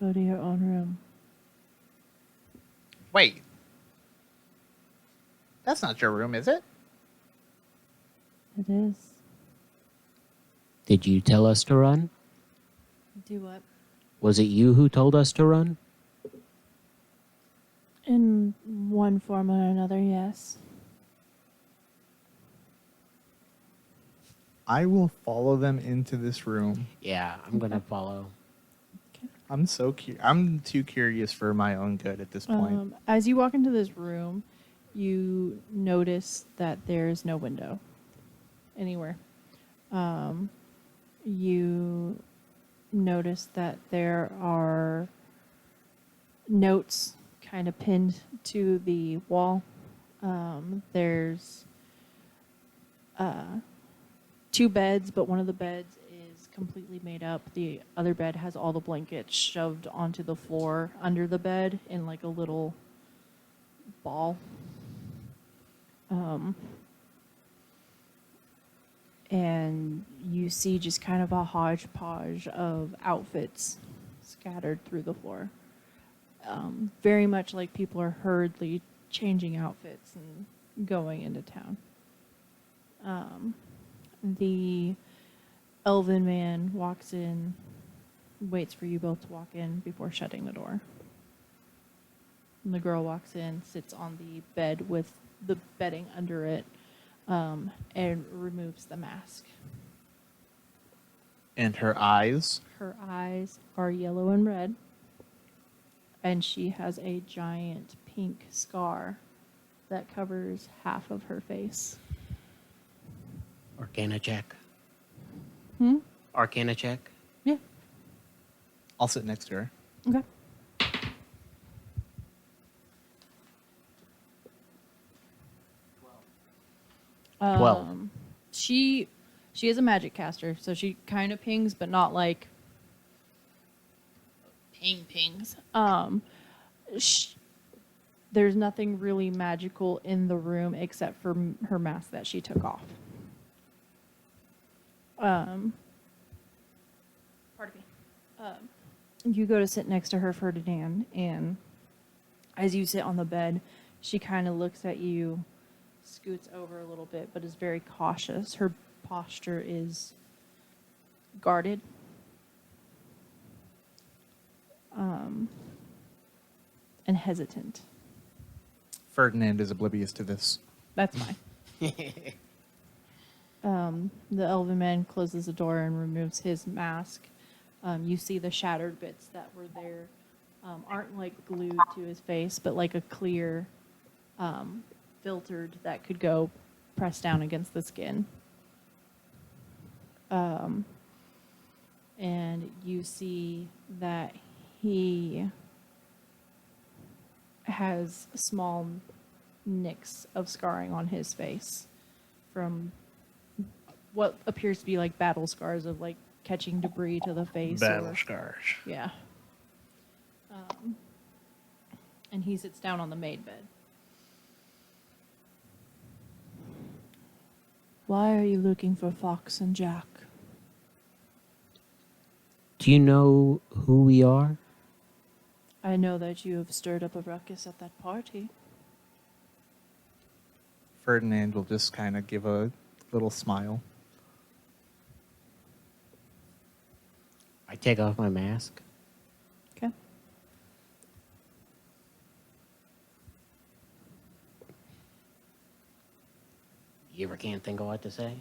[SPEAKER 2] go to your own room.
[SPEAKER 5] Wait. That's not your room, is it?
[SPEAKER 2] It is.
[SPEAKER 3] Did you tell us to run?
[SPEAKER 2] Do what?
[SPEAKER 3] Was it you who told us to run?
[SPEAKER 2] In one form or another, yes.
[SPEAKER 5] I will follow them into this room.
[SPEAKER 3] Yeah, I'm gonna follow.
[SPEAKER 5] I'm so I'm too curious for my own good at this point.
[SPEAKER 2] As you walk into this room, you notice that there's no window anywhere. You notice that there are notes kind of pinned to the wall. There's two beds, but one of the beds is completely made up. The other bed has all the blankets shoved onto the floor under the bed in like a little ball. And you see just kind of a hodgepodge of outfits scattered through the floor. Very much like people are hurriedly changing outfits and going into town. The elven man walks in, waits for you both to walk in before shutting the door. And the girl walks in, sits on the bed with the bedding under it, and removes the mask.
[SPEAKER 5] And her eyes?
[SPEAKER 2] Her eyes are yellow and red, and she has a giant pink scar that covers half of her face.
[SPEAKER 3] Arcana check.
[SPEAKER 2] Hmm?
[SPEAKER 3] Arcana check.
[SPEAKER 2] Yeah.
[SPEAKER 5] I'll sit next to her.
[SPEAKER 2] Okay. She is a magic caster, so she kind of pings, but not like pings. There's nothing really magical in the room except for her mask that she took off. Pardon me. You go to sit next to her, Ferdinand, and as you sit on the bed, she kind of looks at you, scoots over a little bit, but is very cautious. Her posture is guarded. And hesitant.
[SPEAKER 5] Ferdinand is oblivious to this.
[SPEAKER 2] That's fine. The elven man closes the door and removes his mask. You see the shattered bits that were there aren't like glued to his face, but like a clear filtered that could go pressed down against the skin. And you see that he has small nicks of scarring on his face from what appears to be like battle scars of like catching debris to the face.
[SPEAKER 5] Scars.
[SPEAKER 2] Yeah. And he sits down on the maid bed. Why are you looking for Fox and Jack?
[SPEAKER 3] Do you know who we are?
[SPEAKER 2] I know that you have stirred up a ruckus at that party.
[SPEAKER 5] Ferdinand will just kind of give a little smile.
[SPEAKER 3] I take off my mask.
[SPEAKER 2] Okay.
[SPEAKER 3] You ever can't think of what to say?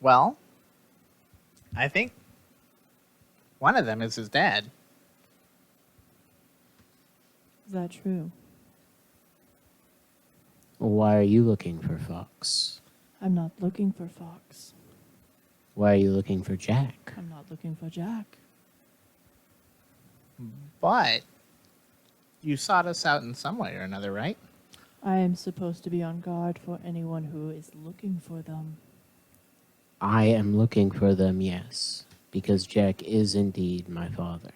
[SPEAKER 5] Well, I think one of them is his dad.
[SPEAKER 2] Is that true?
[SPEAKER 3] Why are you looking for Fox?
[SPEAKER 2] I'm not looking for Fox.
[SPEAKER 3] Why are you looking for Jack?
[SPEAKER 2] I'm not looking for Jack.
[SPEAKER 5] But you sought us out in some way or another, right?
[SPEAKER 2] I am supposed to be on guard for anyone who is looking for them.
[SPEAKER 3] I am looking for them, yes, because Jack is indeed my father.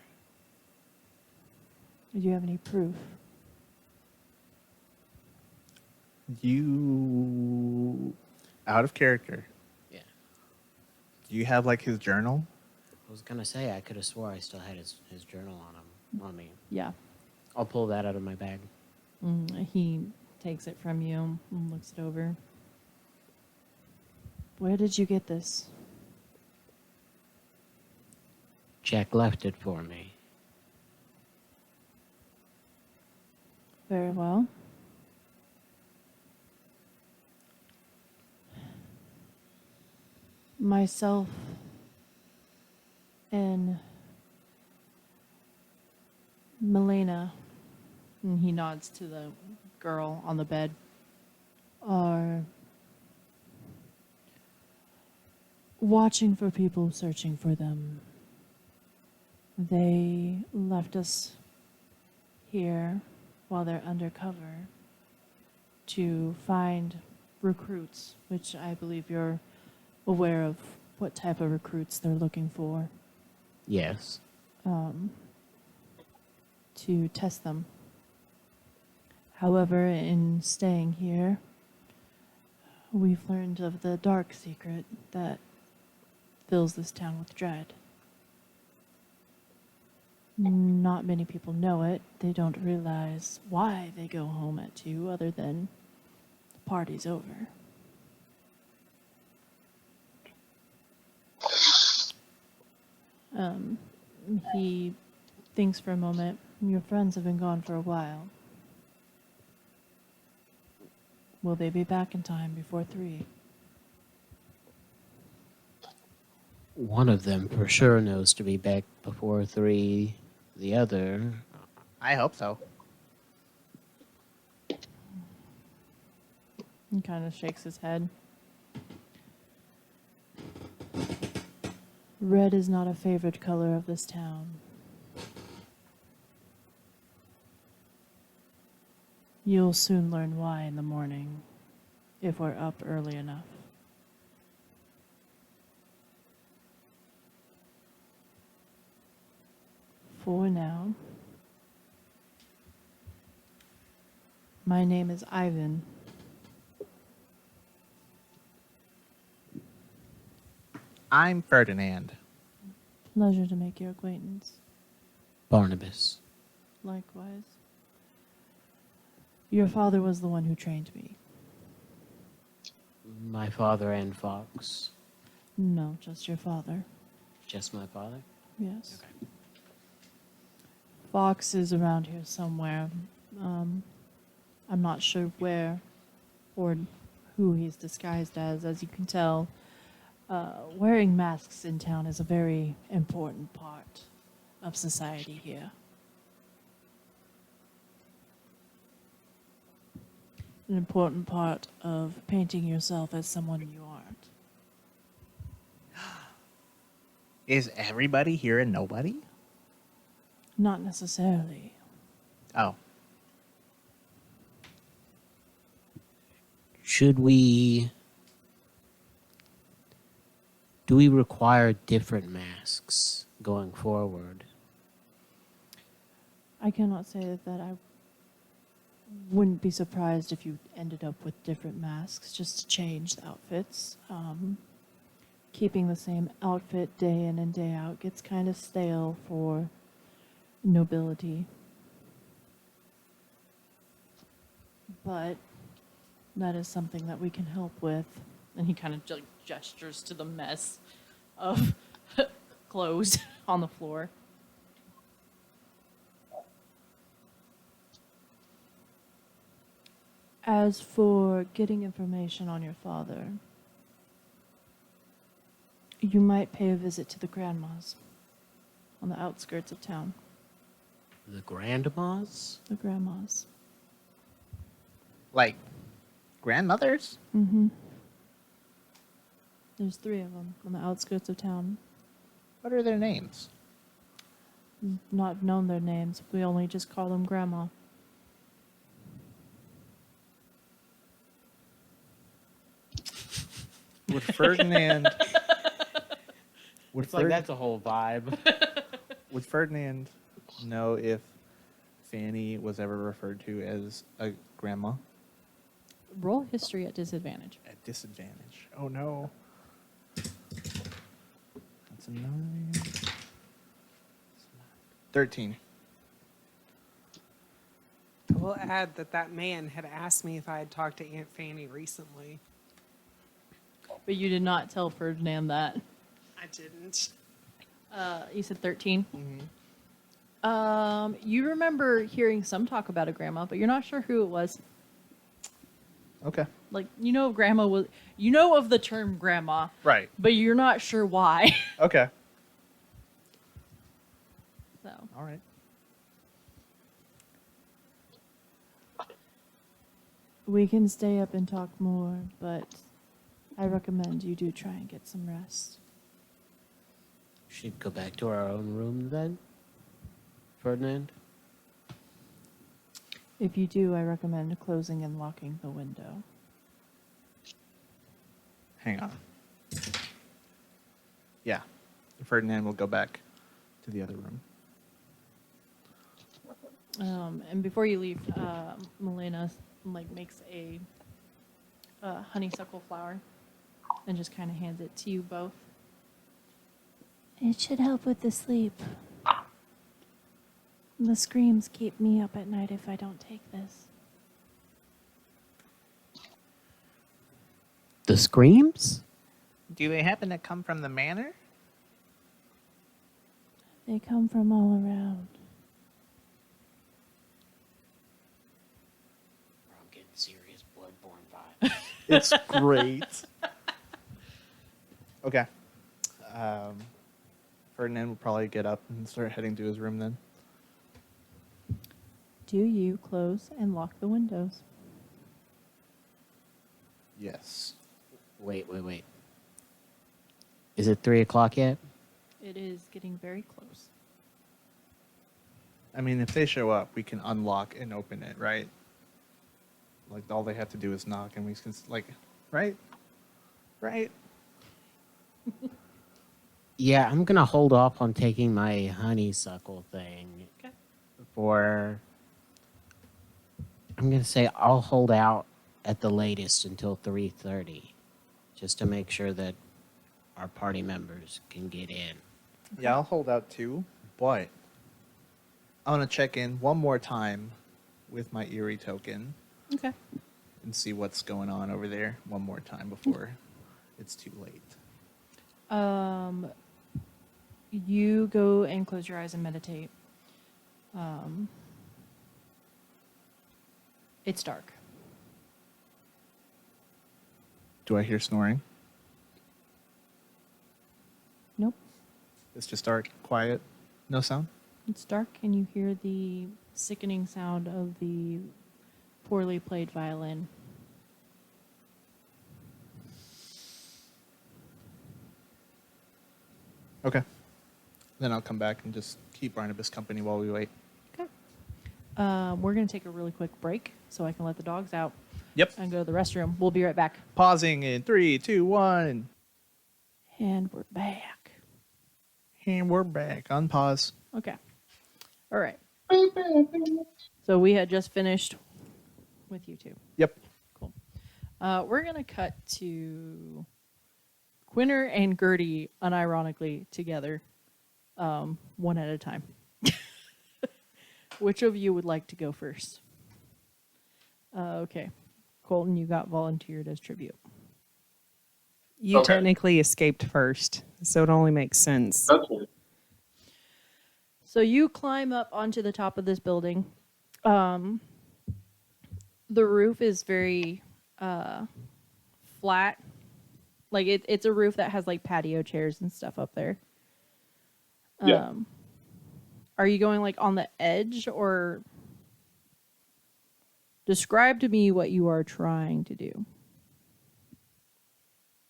[SPEAKER 2] Do you have any proof?
[SPEAKER 5] You, out of character,
[SPEAKER 3] Yeah.
[SPEAKER 5] do you have like his journal?
[SPEAKER 3] I was gonna say I could have swore I still had his journal on me.
[SPEAKER 2] Yeah.
[SPEAKER 3] I'll pull that out of my bag.
[SPEAKER 2] He takes it from you and looks it over. Where did you get this?
[SPEAKER 3] Jack left it for me.
[SPEAKER 2] Very well. Myself and Milena, and he nods to the girl on the bed, are watching for people searching for them. They left us here while they're undercover to find recruits, which I believe you're aware of what type of recruits they're looking for,
[SPEAKER 3] Yes.
[SPEAKER 2] to test them. However, in staying here, we've learned of the dark secret that fills this town with dread. Not many people know it. They don't realize why they go home at 2 other than the party's over. He thinks for a moment. Your friends have been gone for a while. Will they be back in time before 3?
[SPEAKER 3] One of them for sure knows to be back before 3. The other,
[SPEAKER 5] I hope so.
[SPEAKER 2] He kind of shakes his head. Red is not a favorite color of this town. You'll soon learn why in the morning, if we're up early enough. For now, my name is Ivan.
[SPEAKER 5] I'm Ferdinand.
[SPEAKER 2] Pleasure to make your acquaintance.
[SPEAKER 3] Barnabas.
[SPEAKER 2] Likewise. Your father was the one who trained me.
[SPEAKER 3] My father and Fox.
[SPEAKER 2] No, just your father.
[SPEAKER 3] Just my father?
[SPEAKER 2] Yes.
[SPEAKER 3] Okay.
[SPEAKER 2] Fox is around here somewhere. I'm not sure where or who he's disguised as. As you can tell, wearing masks in town is a very important part of society here. An important part of painting yourself as someone you aren't.
[SPEAKER 5] Is everybody here a nobody?
[SPEAKER 2] Not necessarily.
[SPEAKER 5] Oh,
[SPEAKER 3] Should we... Do we require different masks going forward?
[SPEAKER 2] I cannot say that I wouldn't be surprised if you ended up with different masks just to change the outfits. Keeping the same outfit day in and day out gets kind of stale for nobility. But that is something that we can help with. And he kind of like gestures to the mess of clothes on the floor. As for getting information on your father, you might pay a visit to the grandmas on the outskirts of town.
[SPEAKER 3] The grandmas?
[SPEAKER 2] The grandmas.
[SPEAKER 5] Like grandmothers?
[SPEAKER 2] Mm-hmm. There's 3 of them on the outskirts of town.
[SPEAKER 5] What are their names?
[SPEAKER 2] Not known their names. We only just call them grandma.
[SPEAKER 5] Would Ferdinand would,
[SPEAKER 3] It's like that's a whole vibe.
[SPEAKER 5] would Ferdinand know if Fanny was ever referred to as a grandma?
[SPEAKER 2] Roll history at disadvantage.
[SPEAKER 5] At disadvantage. Oh no. That's a 9. 13.
[SPEAKER 4] I will add that man had asked me if I had talked to Aunt Fanny recently.
[SPEAKER 2] But you did not tell Ferdinand that.
[SPEAKER 4] I didn't.
[SPEAKER 2] You said 13?
[SPEAKER 5] Mm-hmm.
[SPEAKER 2] You remember hearing some talk about a grandma, but you're not sure who it was.
[SPEAKER 5] Okay.
[SPEAKER 2] Like, you know grandma was... You know of the term grandma,
[SPEAKER 5] Right.
[SPEAKER 2] but you're not sure why.
[SPEAKER 5] Okay.
[SPEAKER 2] So,
[SPEAKER 5] All right.
[SPEAKER 2] we can stay up and talk more, but I recommend you do try and get some rest.
[SPEAKER 3] Should go back to our own room then, Ferdinand?
[SPEAKER 2] If you do, I recommend closing and locking the window.
[SPEAKER 5] Hang on. Yeah. Ferdinand will go back to the other room.
[SPEAKER 2] And before you leave, Milena makes a honeysuckle flower and just kind of hands it to you both. It should help with the sleep. The screams keep me up at night if I don't take this.
[SPEAKER 3] The screams?
[SPEAKER 5] Do they happen to come from the manor?
[SPEAKER 2] They come from all around.
[SPEAKER 3] I'm getting serious Bloodborne vibes.
[SPEAKER 5] It's great. Okay. Ferdinand will probably get up and start heading to his room then.
[SPEAKER 2] Do you close and lock the windows?
[SPEAKER 5] Yes.
[SPEAKER 3] Wait. Is it 3 o'clock yet?
[SPEAKER 2] It is getting very close.
[SPEAKER 5] I mean, if they show up, we can unlock and open it, right? Like, all they have to do is knock and we can, like, right? Right?
[SPEAKER 3] Yeah, I'm gonna hold off on taking my honeysuckle thing.
[SPEAKER 2] Okay.
[SPEAKER 3] For I'm gonna say I'll hold out at the latest until 3:30, just to make sure that our party members can get in.
[SPEAKER 5] Yeah, I'll hold out too, but I want to check in one more time with my Eerie token
[SPEAKER 2] Okay.
[SPEAKER 5] and see what's going on over there one more time before it's too late.
[SPEAKER 2] You go and close your eyes and meditate. It's dark.
[SPEAKER 5] Do I hear snoring?
[SPEAKER 2] Nope.
[SPEAKER 5] It's just dark, quiet, no sound?
[SPEAKER 2] It's dark, and you hear the sickening sound of the poorly played violin.
[SPEAKER 5] Okay. Then I'll come back and just keep Barnabas company while we wait.
[SPEAKER 2] Okay. We're going to take a really quick break so I can let the dogs out
[SPEAKER 5] Yep.
[SPEAKER 2] and go to the restroom. We'll be right back.
[SPEAKER 5] Pausing in 3, 2, 1.
[SPEAKER 2] And we're back.
[SPEAKER 5] And we're back. Unpause.
[SPEAKER 2] Okay. All right. So we had just finished with you two.
[SPEAKER 5] Yep.
[SPEAKER 2] Cool. We're going to cut to Quinner and Gertie, unironically, together, one at a time. Which of you would like to go first? Okay. Colton, you got volunteered as tribute.
[SPEAKER 4] You
[SPEAKER 6] Okay.
[SPEAKER 4] technically escaped first, so it only makes sense.
[SPEAKER 6] That's cool.
[SPEAKER 2] So you climb up onto the top of this building. The roof is very flat. Like it's a roof that has like patio chairs and stuff up there.
[SPEAKER 6] Yeah.
[SPEAKER 2] Are you going like on the edge, or describe to me what you are trying to do?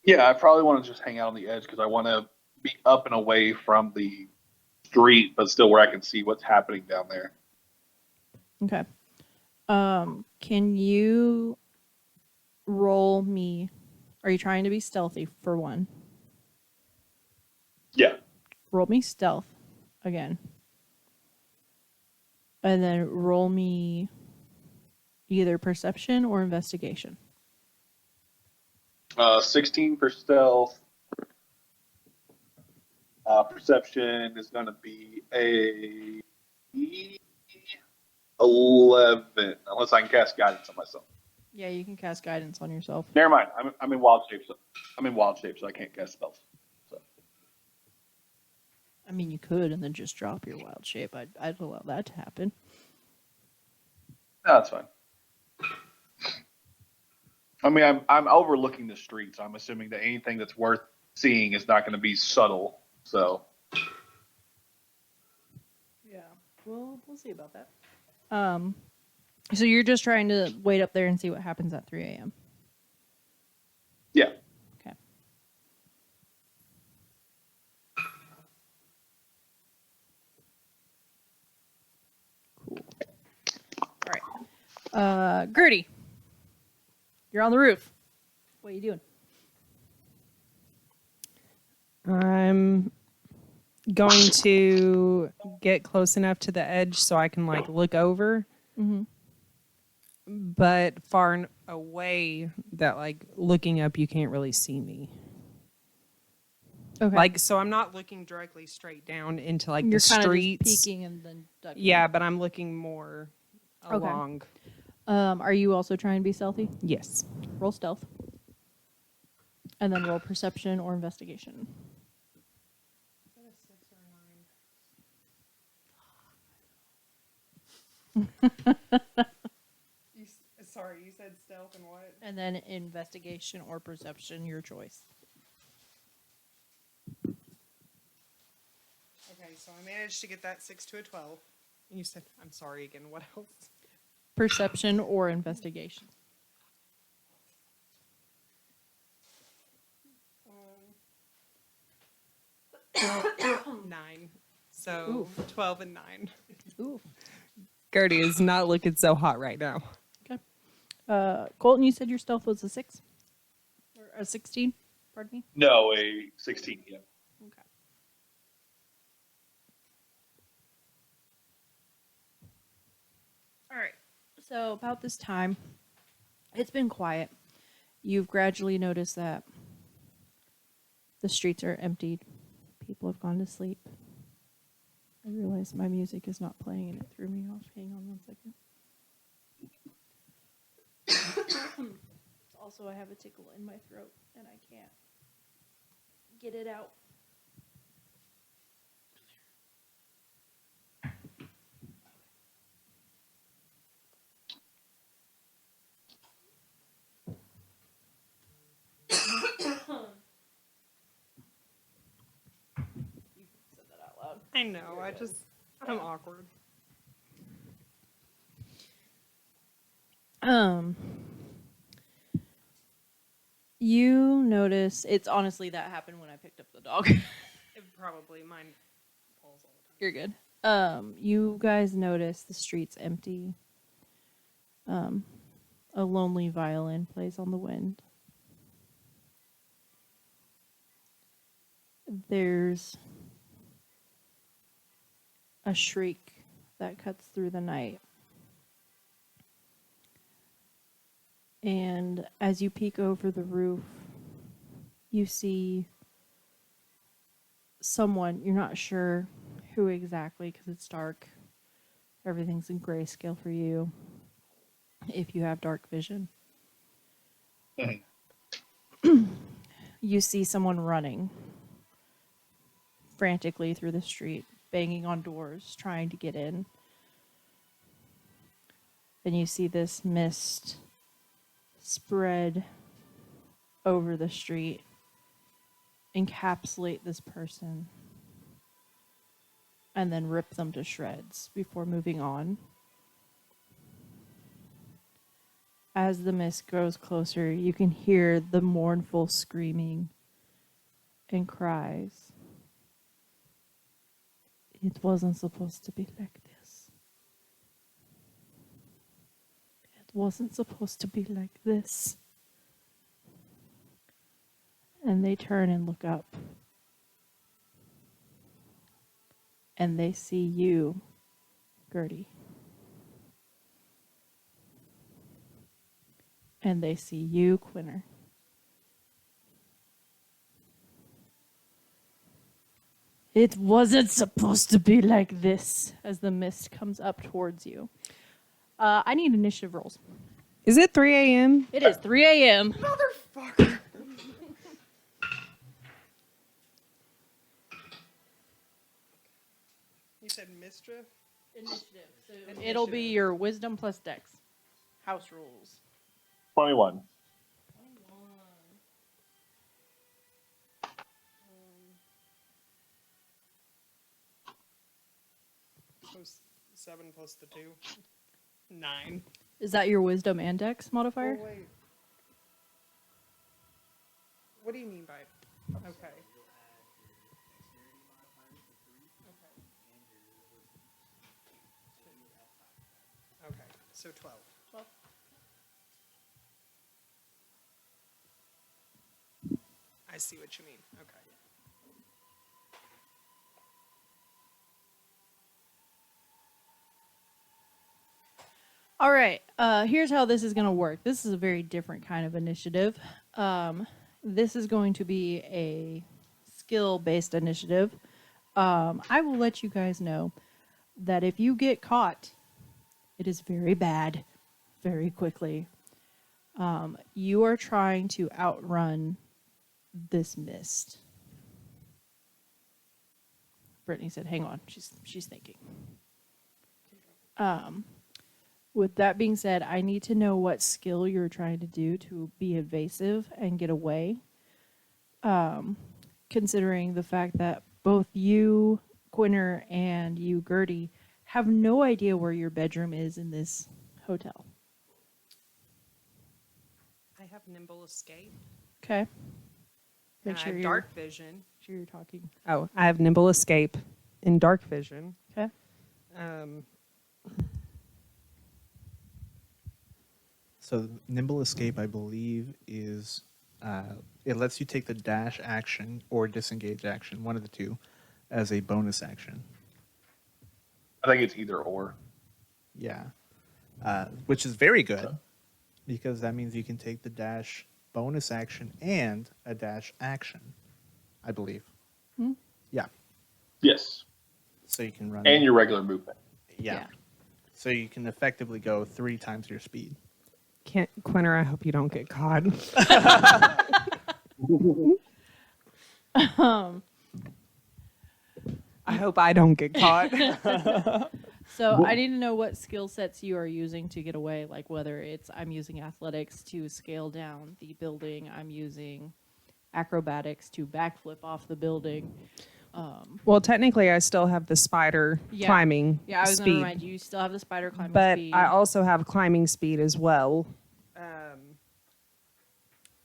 [SPEAKER 6] Yeah, I probably want to just hang out on the edge because I want to be up and away from the street, but still where I can see what's happening down there.
[SPEAKER 2] Okay. Can you roll me? Are you trying to be stealthy for one?
[SPEAKER 6] Yeah.
[SPEAKER 2] Roll me stealth again. And then roll me either perception or investigation.
[SPEAKER 6] 16 for stealth. Perception is going to be a 11, unless I can cast guidance on myself.
[SPEAKER 2] Yeah, you can cast guidance on yourself.
[SPEAKER 6] Never mind. I'm in wild shape. I'm in wild shape, so I can't cast spells. So
[SPEAKER 2] I mean, you could and then just drop your wild shape. I'd allow that to happen.
[SPEAKER 6] no, that's fine. I mean, I'm overlooking the streets. I'm assuming that anything that's worth seeing is not going to be subtle. So
[SPEAKER 2] Yeah, well, we'll see about that. So you're just trying to wait up there and see what happens at 3 a.m.
[SPEAKER 6] yeah.
[SPEAKER 2] Okay. Cool. All right. Gertie, you're on the roof. What are you doing?
[SPEAKER 4] I'm going to get close enough to the edge so I can like look over, but far away that like looking up you can't really see me.
[SPEAKER 2] Okay.
[SPEAKER 4] Like so I'm not looking directly straight down into like
[SPEAKER 2] you're
[SPEAKER 4] the
[SPEAKER 2] kind of
[SPEAKER 4] streets.
[SPEAKER 2] just peeking and then ducking.
[SPEAKER 4] Yeah, but I'm looking more along.
[SPEAKER 2] Are you also trying to be stealthy?
[SPEAKER 4] Yes.
[SPEAKER 2] Roll stealth. And then roll perception or investigation.
[SPEAKER 4] Sorry, you said stealth and what?
[SPEAKER 2] And then investigation or perception, your choice.
[SPEAKER 4] Okay, so I managed to get that 6 to a 12. And you said, I'm sorry again, what else?
[SPEAKER 2] Perception or investigation.
[SPEAKER 4] 9. So 12 and 9.
[SPEAKER 2] Ooh.
[SPEAKER 4] Gertie is not looking so hot right now.
[SPEAKER 2] Okay. Colton, you said your stealth was a 6? Or a 16? Pardon me?
[SPEAKER 6] No, a 16. Yeah.
[SPEAKER 2] Okay. All right. So about this time, it's been quiet. You've gradually noticed that the streets are emptied. People have gone to sleep. I realized my music is not playing and it threw me off. Hang on 1 second. Also, I have a tickle in my throat and I can't get it out. You said that out loud.
[SPEAKER 4] I know, I'm awkward.
[SPEAKER 2] You notice, it's honestly that happened when I picked up the dog.
[SPEAKER 4] It probably mine falls all the time.
[SPEAKER 2] You're good. You guys notice the street's empty. A lonely violin plays on the wind. There's a shriek that cuts through the night. And as you peek over the roof, you see someone, you're not sure who exactly because it's dark. Everything's in grayscale for you if you have dark vision. You see someone running frantically through the street, banging on doors, trying to get in. And you see this mist spread over the street, encapsulate this person, and then rip them to shreds before moving on. As the mist grows closer, you can hear the mournful screaming and cries. It wasn't supposed to be like this. It wasn't supposed to be like this. And they turn and look up. And they see you, Gertie. And they see you, Quinner. It wasn't supposed to be like this, as the mist comes up towards you. I need initiative rolls.
[SPEAKER 4] Is it 3 a.m.?
[SPEAKER 2] It is 3 a.m.
[SPEAKER 4] Motherfucker. You said mischief?
[SPEAKER 2] Initiative. So it'll be your wisdom plus dex. House rules.
[SPEAKER 6] 21.
[SPEAKER 4] So 7 plus the 2. 9.
[SPEAKER 2] Is that your wisdom and dex modifier?
[SPEAKER 4] Oh, wait. What do you mean by it? Okay. Okay, so 12.
[SPEAKER 2] 12.
[SPEAKER 4] I see what you mean. Okay.
[SPEAKER 2] All right. Here's how this is going to work. This is a very different kind of initiative. This is going to be a skill-based initiative. I will let you guys know that if you get caught, it is very bad, very quickly. You are trying to outrun this mist. Brittany said, "Hang on, she's thinking." With that being said, I need to know what skill you're trying to do to be evasive and get away. Considering the fact that both you, Quinner, and you, Gertie, have no idea where your bedroom is in this hotel.
[SPEAKER 4] I have nimble escape.
[SPEAKER 2] Okay.
[SPEAKER 4] And I have dark vision.
[SPEAKER 2] Make sure you're talking.
[SPEAKER 4] Oh, I have nimble escape and dark vision.
[SPEAKER 2] Okay.
[SPEAKER 5] So nimble escape, I believe, is it lets you take the dash action or disengage action, one of the two, as a bonus action.
[SPEAKER 6] I think it's either or.
[SPEAKER 5] Yeah, which is very good because that means you can take the dash bonus action and a dash action, I believe. Yeah,
[SPEAKER 6] Yes.
[SPEAKER 5] so you can run
[SPEAKER 6] And your regular movement.
[SPEAKER 5] yeah. So you can effectively go 3 times your speed.
[SPEAKER 4] Quinner, I hope you don't get caught. I hope I don't get caught.
[SPEAKER 2] So I need to know what skill sets you are using to get away, like whether it's I'm using athletics to scale down the building, I'm using acrobatics to backflip off the building.
[SPEAKER 4] Well, technically, I still have the spider climbing
[SPEAKER 2] Yeah, I was going
[SPEAKER 4] speed.
[SPEAKER 2] to remind you, you still have the spider climbing
[SPEAKER 4] But
[SPEAKER 2] speed.
[SPEAKER 4] I also have climbing speed as well.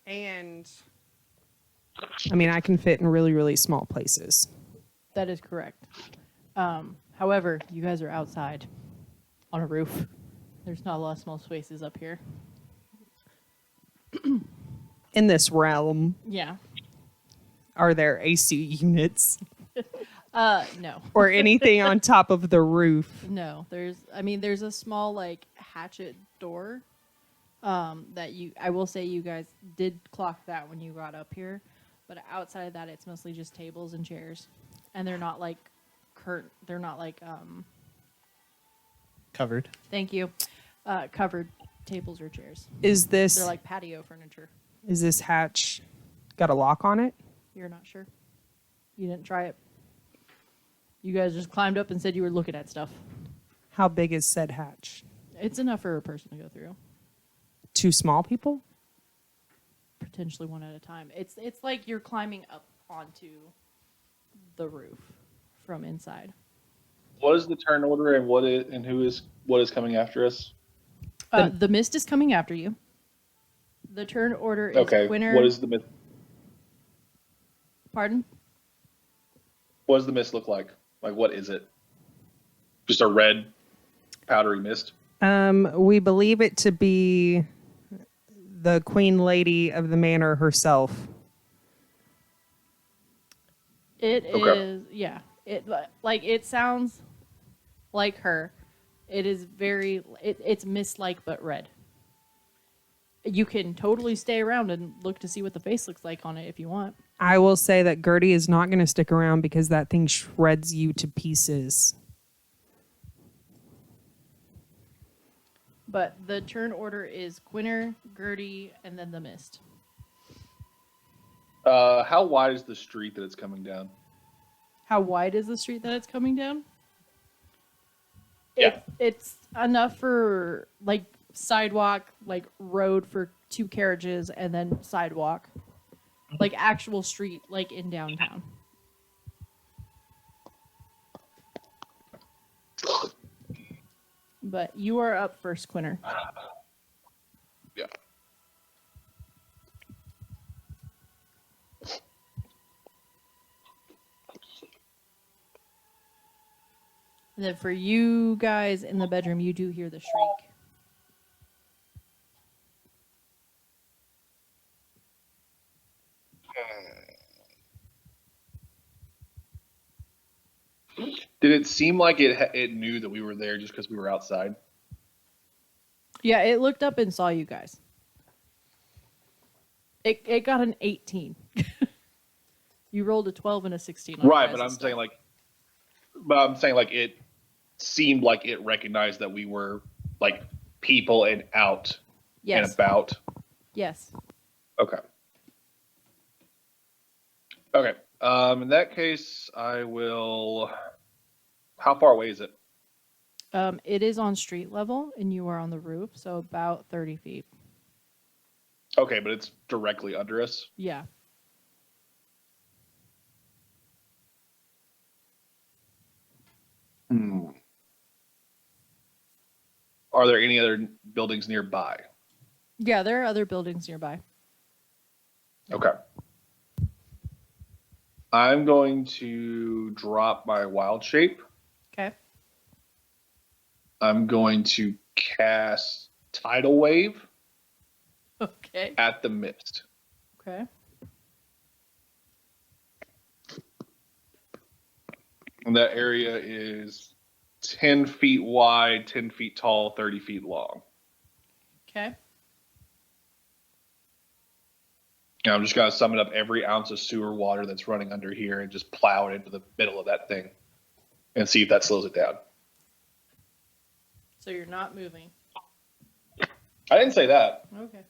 [SPEAKER 4] And I mean, I can fit in really, really small places.
[SPEAKER 2] That is correct. However, you guys are outside on a roof. There's not a lot of small spaces up here.
[SPEAKER 4] In this realm,
[SPEAKER 2] Yeah.
[SPEAKER 4] are there AC units
[SPEAKER 2] No.
[SPEAKER 4] or anything on top of the roof?
[SPEAKER 2] No. There's a small, like, hatchet door that I will say you guys did clock that when you got up here. But outside of that, it's mostly just tables and chairs. And they're not like
[SPEAKER 5] Covered.
[SPEAKER 2] thank you. Covered. tables or chairs.
[SPEAKER 4] Is
[SPEAKER 2] They're
[SPEAKER 4] this
[SPEAKER 2] like patio furniture.
[SPEAKER 4] hatch got a lock on it?
[SPEAKER 2] You're not sure. You didn't try it. You guys just climbed up and said you were looking at stuff.
[SPEAKER 4] How big is said hatch?
[SPEAKER 2] It's enough for a person to go through.
[SPEAKER 4] 2 small people?
[SPEAKER 2] Potentially one at a time. It's like you're climbing up onto the roof from inside.
[SPEAKER 6] What is the turn order and what is coming after us?
[SPEAKER 2] The mist is coming after you. The turn order is
[SPEAKER 6] Okay.
[SPEAKER 2] Quinner.
[SPEAKER 6] What is the mist?
[SPEAKER 2] Pardon?
[SPEAKER 6] What does the mist look like? Like, what is it? Just a red, powdery mist.
[SPEAKER 4] We believe it to be the queen lady of the manor herself.
[SPEAKER 2] It
[SPEAKER 6] Okay.
[SPEAKER 2] is, yeah. It sounds like her. It is very, it's mist-like but red. You can totally stay around and look to see what the face looks like on it if you want.
[SPEAKER 4] I will say that Gertie is not going to stick around because that thing shreds you to pieces.
[SPEAKER 2] But the turn order is Quinner, Gertie, and then the mist.
[SPEAKER 6] How wide is the street that it's coming down?
[SPEAKER 2] How wide is the street that it's coming down?
[SPEAKER 6] Yeah.
[SPEAKER 2] It's enough for like sidewalk, like road for 2 carriages, and then sidewalk. Like actual street, like in downtown. But you are up first, Quinner.
[SPEAKER 6] Yeah.
[SPEAKER 2] And then for you guys in the bedroom, you do hear the shriek.
[SPEAKER 6] Did it seem like it knew that we were there just because we were outside?
[SPEAKER 2] Yeah, it looked up and saw you guys. It got an 18. You rolled a 12 and a 16. On
[SPEAKER 6] Right,
[SPEAKER 2] your
[SPEAKER 6] but
[SPEAKER 2] guys' stuff.
[SPEAKER 6] I'm saying like it seemed like it recognized that we were like people and out and
[SPEAKER 2] Yes.
[SPEAKER 6] about.
[SPEAKER 2] Yes.
[SPEAKER 6] Okay. Okay. In that case, I will. How far away is it?
[SPEAKER 2] It is on street level, and you are on the roof, so about 30 feet.
[SPEAKER 6] Okay, but it's directly under us.
[SPEAKER 2] Yeah.
[SPEAKER 6] Are there any other buildings nearby?
[SPEAKER 2] Yeah, there are other buildings nearby.
[SPEAKER 6] Okay. I'm going to drop my wild shape.
[SPEAKER 2] Okay.
[SPEAKER 6] I'm going to cast Tidal Wave
[SPEAKER 2] Okay.
[SPEAKER 6] at the mist.
[SPEAKER 2] Okay.
[SPEAKER 6] And that area is 10 feet wide, 10 feet tall, 30 feet long.
[SPEAKER 2] Okay.
[SPEAKER 6] And I'm just going to summon up every ounce of sewer water that's running under here and just plow it into the middle of that thing and see if that slows it down.
[SPEAKER 2] So you're not moving.
[SPEAKER 6] I didn't say that.
[SPEAKER 2] Okay.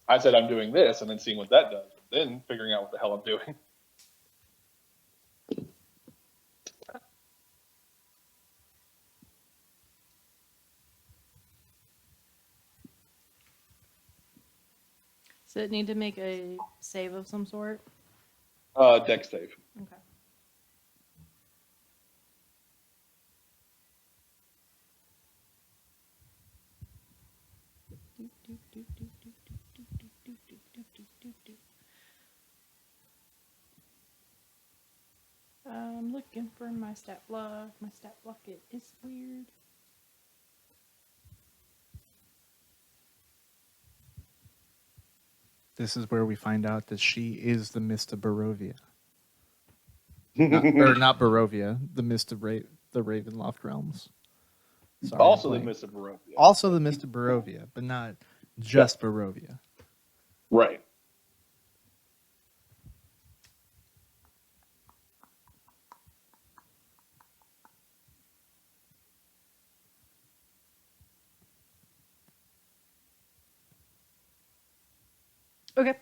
[SPEAKER 6] I said I'm doing this and then seeing what that does, then figuring out what the hell I'm doing.
[SPEAKER 2] Does it need to make a save of some sort?
[SPEAKER 6] Dex save.
[SPEAKER 2] Okay. I'm looking for my stat block. My stat block is weird.
[SPEAKER 5] This is where we find out that she is the Mist of Barovia. Not Barovia, the Mist of the Ravenloft realms. Sorry,
[SPEAKER 6] Also
[SPEAKER 5] I'm
[SPEAKER 6] the
[SPEAKER 5] playing.
[SPEAKER 6] Mist of Barovia.
[SPEAKER 5] Also the Mist of Barovia, but not just Barovia.
[SPEAKER 6] Right.
[SPEAKER 2] Okay.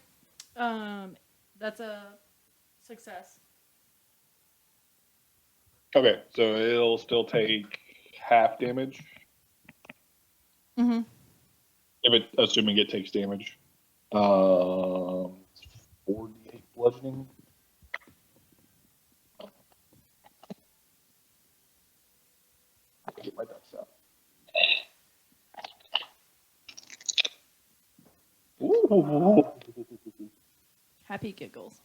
[SPEAKER 2] That's a success.
[SPEAKER 6] Okay, so it'll still take half damage.
[SPEAKER 2] Mm-hmm.
[SPEAKER 6] Assuming it takes damage. 48 bludgeoning. I can get my dice out. Ooh.
[SPEAKER 2] Happy giggles.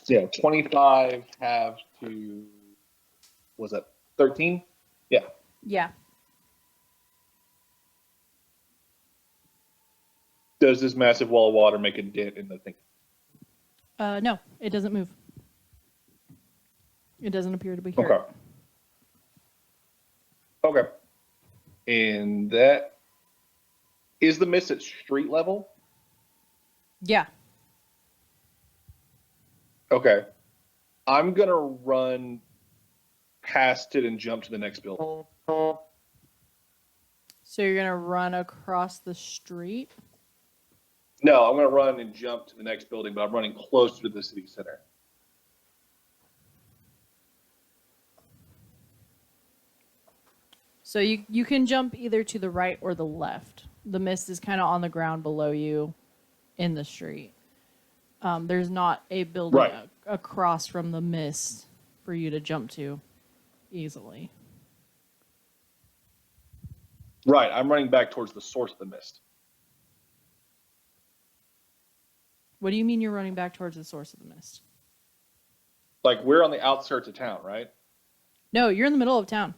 [SPEAKER 6] Yeah, 25 half to, was that 13? Yeah.
[SPEAKER 2] Yeah.
[SPEAKER 6] Does this massive wall of water make a dent in the thing?
[SPEAKER 2] No, it doesn't move. It doesn't appear to be hurt.
[SPEAKER 6] Okay. Okay. And that is the mist at street level?
[SPEAKER 2] Yeah.
[SPEAKER 6] Okay. I'm going to run past it and jump to the next building.
[SPEAKER 2] So you're gonna run across the street?
[SPEAKER 6] No, I'm going to run and jump to the next building, but I'm running closer to the city center.
[SPEAKER 2] So you can jump either to the right or the left. The mist is kind of on the ground below you in the street. There's not a building
[SPEAKER 6] Right.
[SPEAKER 2] across from the mist for you to jump to easily.
[SPEAKER 6] Right, I'm running back towards the source of the mist.
[SPEAKER 2] What do you mean you're running back towards the source of the mist?
[SPEAKER 6] Like, we're on the outskirts of town, right?
[SPEAKER 2] No, you're in the middle of town.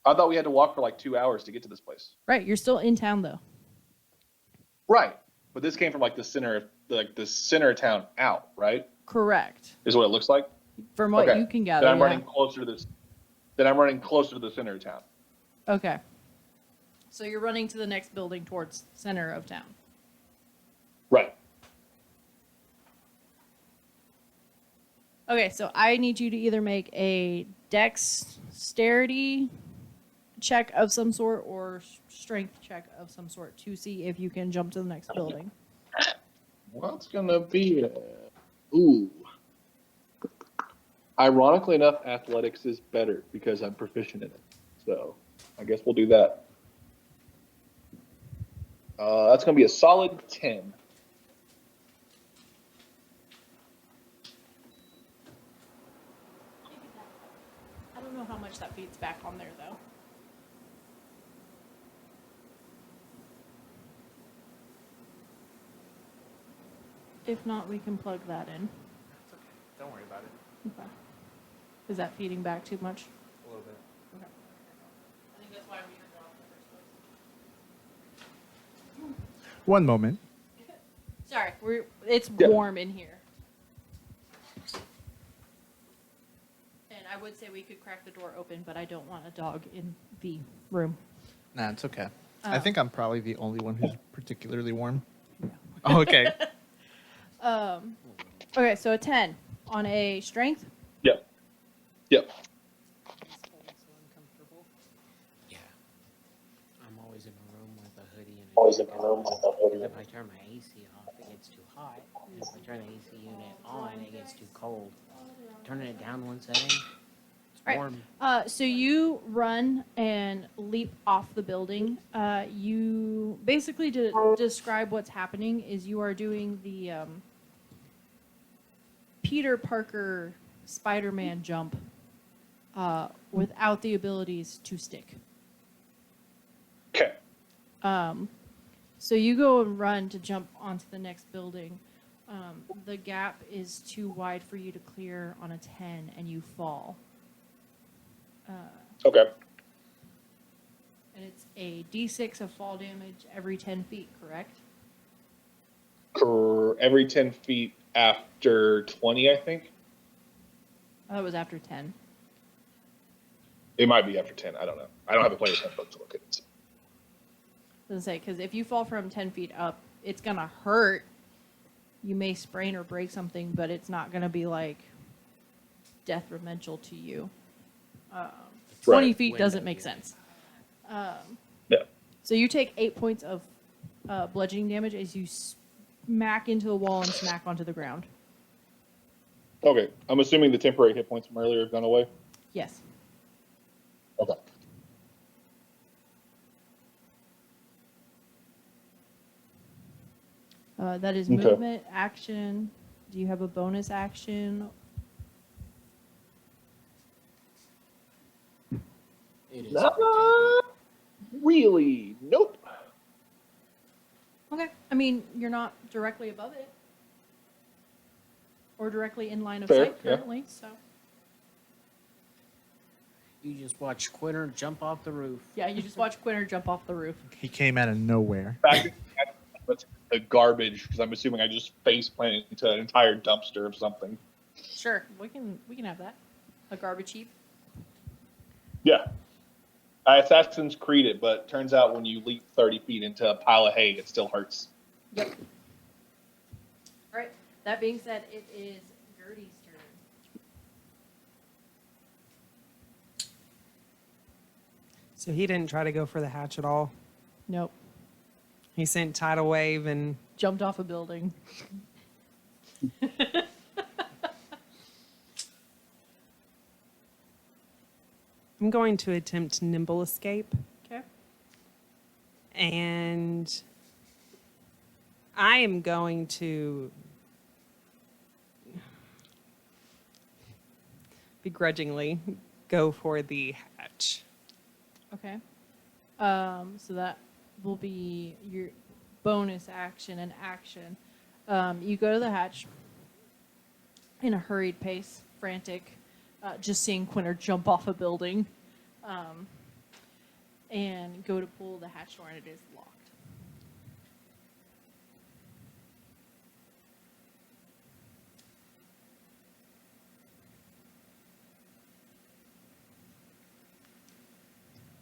[SPEAKER 6] I thought we had to walk for like 2 hours to get to this place.
[SPEAKER 2] Right, you're still in town though.
[SPEAKER 6] Right, but this came from like the center of town out, right?
[SPEAKER 2] Correct.
[SPEAKER 6] Is what it looks like.
[SPEAKER 2] From what
[SPEAKER 6] Okay.
[SPEAKER 2] you can gather.
[SPEAKER 6] Then I'm
[SPEAKER 2] yeah.
[SPEAKER 6] running closer to this. Then I'm running closer to the center of town.
[SPEAKER 2] Okay. So you're running to the next building towards center of town.
[SPEAKER 6] Right.
[SPEAKER 2] Okay, so I need you to either make a dexterity check of some sort or strength check of some sort to see if you can jump to the next building.
[SPEAKER 6] What's gonna be? Ooh. Ironically enough, athletics is better because I'm proficient in it. So I guess we'll do that. That's gonna be a solid 10.
[SPEAKER 2] I don't know how much that feeds back on there though. If not, we can plug that in.
[SPEAKER 5] It's okay. Don't worry about it.
[SPEAKER 2] Okay. Is that feeding back too much?
[SPEAKER 5] A little bit.
[SPEAKER 2] Okay. I think that's why we turned it off in the first place.
[SPEAKER 5] One moment.
[SPEAKER 2] Sorry, it's
[SPEAKER 6] Yeah.
[SPEAKER 2] warm in here. And I would say we could crack the door open, but I don't want a dog in the room.
[SPEAKER 5] Nah, it's okay.
[SPEAKER 2] Oh.
[SPEAKER 5] I think I'm probably the only one who's particularly warm. Oh, okay.
[SPEAKER 2] Okay, so a 10 on a strength.
[SPEAKER 6] Yep. Yep.
[SPEAKER 3] Yeah. I'm always in a room with a hoodie and if I turn my AC off, it gets too hot. And if I turn the AC unit on, it gets too cold. Turning it down one setting, it's
[SPEAKER 2] Right.
[SPEAKER 3] warm.
[SPEAKER 2] So you run and leap off the building. You basically to describe what's happening is you are doing the Peter Parker Spider-Man jump without the abilities to stick.
[SPEAKER 6] Okay.
[SPEAKER 2] So you go and run to jump onto the next building. The gap is too wide for you to clear on a 10, and you fall.
[SPEAKER 6] Okay.
[SPEAKER 2] And it's a d6 of fall damage every 10 feet, correct?
[SPEAKER 6] Every 10 feet after 20, I think.
[SPEAKER 2] Oh, that was after 10.
[SPEAKER 6] It might be after 10. I don't know. I don't have a player's handbook to look at it.
[SPEAKER 2] Doesn't say, because if you fall from 10 feet up, it's going to hurt. You may sprain or break something, but it's not going to be like detrimental to you. 20
[SPEAKER 6] Right.
[SPEAKER 2] feet
[SPEAKER 3] Window
[SPEAKER 2] doesn't make
[SPEAKER 3] here.
[SPEAKER 2] sense.
[SPEAKER 6] Yeah.
[SPEAKER 2] So you take 8 points of bludgeoning damage as you smack into the wall and smack onto the ground.
[SPEAKER 6] Okay, I'm assuming the temporary hit points from earlier have gone away.
[SPEAKER 2] Yes.
[SPEAKER 6] Okay.
[SPEAKER 2] That is
[SPEAKER 6] Okay.
[SPEAKER 2] movement, action. Do you have a bonus action?
[SPEAKER 3] It is.
[SPEAKER 6] Not really. Nope.
[SPEAKER 2] Okay. I mean, you're not directly above it. Or directly in line of
[SPEAKER 6] Fair,
[SPEAKER 2] sight
[SPEAKER 6] yeah.
[SPEAKER 2] currently, so.
[SPEAKER 3] You just watch Quinter jump off the roof.
[SPEAKER 2] Yeah, you just watch Quinter jump off the roof.
[SPEAKER 5] He came out of nowhere.
[SPEAKER 6] Back but the garbage, because I'm assuming I just face planted into an entire dumpster of something.
[SPEAKER 2] Sure, we can have that. A garbage heap.
[SPEAKER 6] Yeah. I Assassin's Creed it, but turns out when you leap 30 feet into a pile of hay, it still hurts.
[SPEAKER 2] Yep. All right. That being said, it is Gertie's turn.
[SPEAKER 4] So he didn't try to go for the hatch at all.
[SPEAKER 2] Nope.
[SPEAKER 4] He sent tidal wave and
[SPEAKER 2] Jumped off a building.
[SPEAKER 4] I'm going to attempt nimble escape.
[SPEAKER 2] Okay.
[SPEAKER 4] And I am going to begrudgingly go for the hatch.
[SPEAKER 2] Okay. So that will be your bonus action and action. You go to the hatch in a hurried pace, frantic, just seeing Quinter jump off a building, and go to pull the hatch door, and it is locked.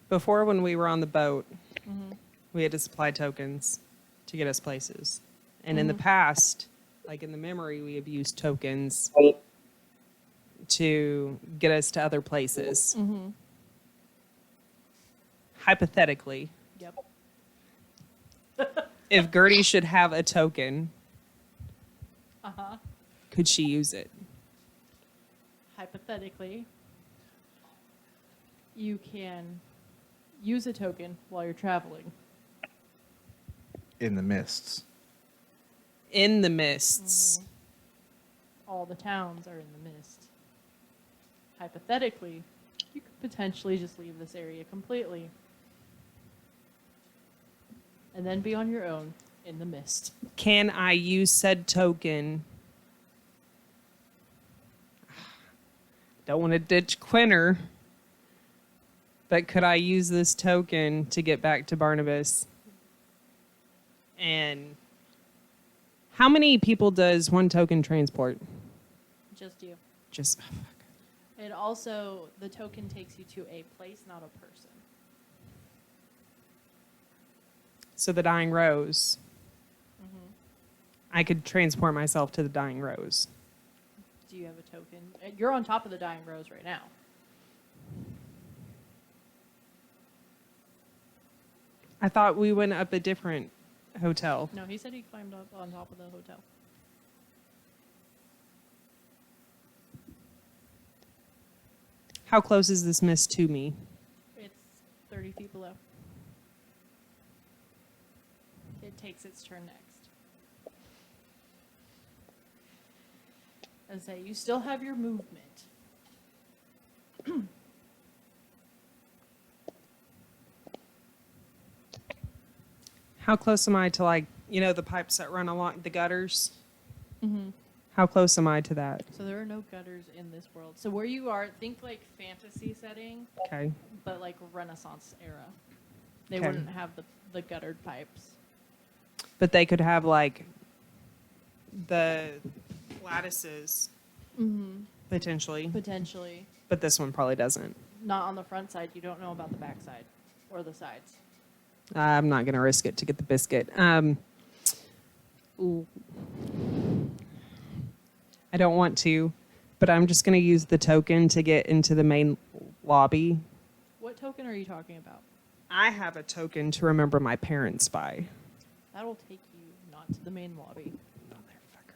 [SPEAKER 4] Before, when we were on the boat,
[SPEAKER 2] Mm-hmm.
[SPEAKER 4] we had to supply tokens to get us places. And in the past, like in the memory, we have used tokens to get us to other places.
[SPEAKER 2] Mm-hmm.
[SPEAKER 4] Hypothetically,
[SPEAKER 2] Yep.
[SPEAKER 4] if Gertie should have a token,
[SPEAKER 2] Uh-huh.
[SPEAKER 4] could she use it?
[SPEAKER 2] Hypothetically, you can use a token while you're traveling.
[SPEAKER 5] In the mists.
[SPEAKER 4] In the mists.
[SPEAKER 2] All the towns are in the mist. Hypothetically, you could potentially just leave this area completely. And then be on your own in the mist.
[SPEAKER 4] Can I use said token? Don't want to ditch Quinter, but could I use this token to get back to Barnabas? And how many people does one token transport?
[SPEAKER 2] Just you.
[SPEAKER 4] Just
[SPEAKER 2] It also, the token takes you to a place, not a person.
[SPEAKER 4] so the Dying Rose. I could transport myself to the Dying Rose.
[SPEAKER 2] Do you have a token? You're on top of the Dying Rose right now.
[SPEAKER 4] I thought we went up a different hotel.
[SPEAKER 2] No, he said he climbed up on top of the hotel.
[SPEAKER 4] How close is this mist to me?
[SPEAKER 2] It's 30 feet below. It takes its turn next. As I say, you still have your movement.
[SPEAKER 4] How close am I to, like, you know, the pipes that run along the gutters?
[SPEAKER 2] Mm-hmm.
[SPEAKER 4] How close am I to that?
[SPEAKER 2] So there are no gutters in this world. So where you are, think like fantasy setting,
[SPEAKER 4] Okay.
[SPEAKER 2] but like Renaissance era. They
[SPEAKER 4] Okay.
[SPEAKER 2] wouldn't have the guttered pipes.
[SPEAKER 4] But they could have, like, the lattices, potentially.
[SPEAKER 2] Potentially.
[SPEAKER 4] But this one probably doesn't.
[SPEAKER 2] Not on the front side. You don't know about the back side or the sides.
[SPEAKER 4] I'm not going to risk it to get the biscuit. Ooh. I don't want to, but I'm just going to use the token to get into the main lobby.
[SPEAKER 2] What token are you talking about?
[SPEAKER 4] I have a token to remember my parents by.
[SPEAKER 2] That'll take you not to the main lobby.
[SPEAKER 4] Motherfucker.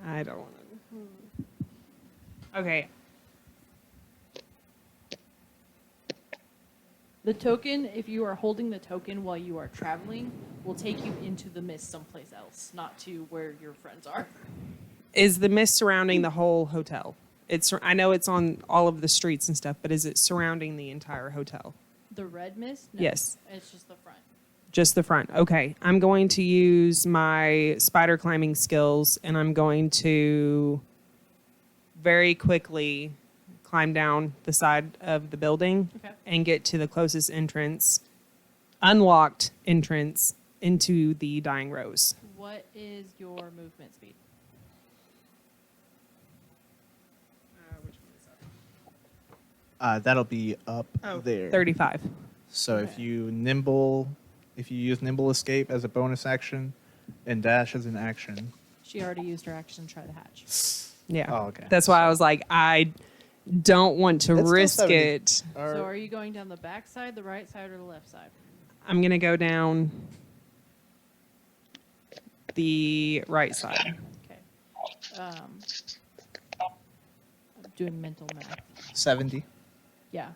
[SPEAKER 4] I don't want to. Okay.
[SPEAKER 2] The token, if you are holding the token while you are traveling, will take you into the mist someplace else, not to where your friends are.
[SPEAKER 4] Is the mist surrounding the whole hotel? I know it's on all of the streets and stuff, but is it surrounding the entire hotel?
[SPEAKER 2] The red mist? No.
[SPEAKER 4] Yes.
[SPEAKER 2] It's just the front.
[SPEAKER 4] Just the front. Okay. I'm going to use my spider climbing skills and I'm going to very quickly climb down the side of the building
[SPEAKER 2] Okay.
[SPEAKER 4] and get to the closest entrance, unlocked entrance into the Dying Rose.
[SPEAKER 2] What is your movement speed?
[SPEAKER 5] That'll be up there.
[SPEAKER 4] 35.
[SPEAKER 5] So if you use nimble escape as a bonus action, and dash as an action.
[SPEAKER 2] She already used her action to try the hatch.
[SPEAKER 4] Yeah.
[SPEAKER 5] Oh, okay.
[SPEAKER 4] That's why I was like, I don't want to
[SPEAKER 5] It's still
[SPEAKER 4] risk
[SPEAKER 5] 70.
[SPEAKER 4] it.
[SPEAKER 2] So are you going down the back side, the right side, or the left side?
[SPEAKER 4] I'm going to go down the right side.
[SPEAKER 2] Okay. I'm doing mental math.
[SPEAKER 5] 70.
[SPEAKER 2] Yeah.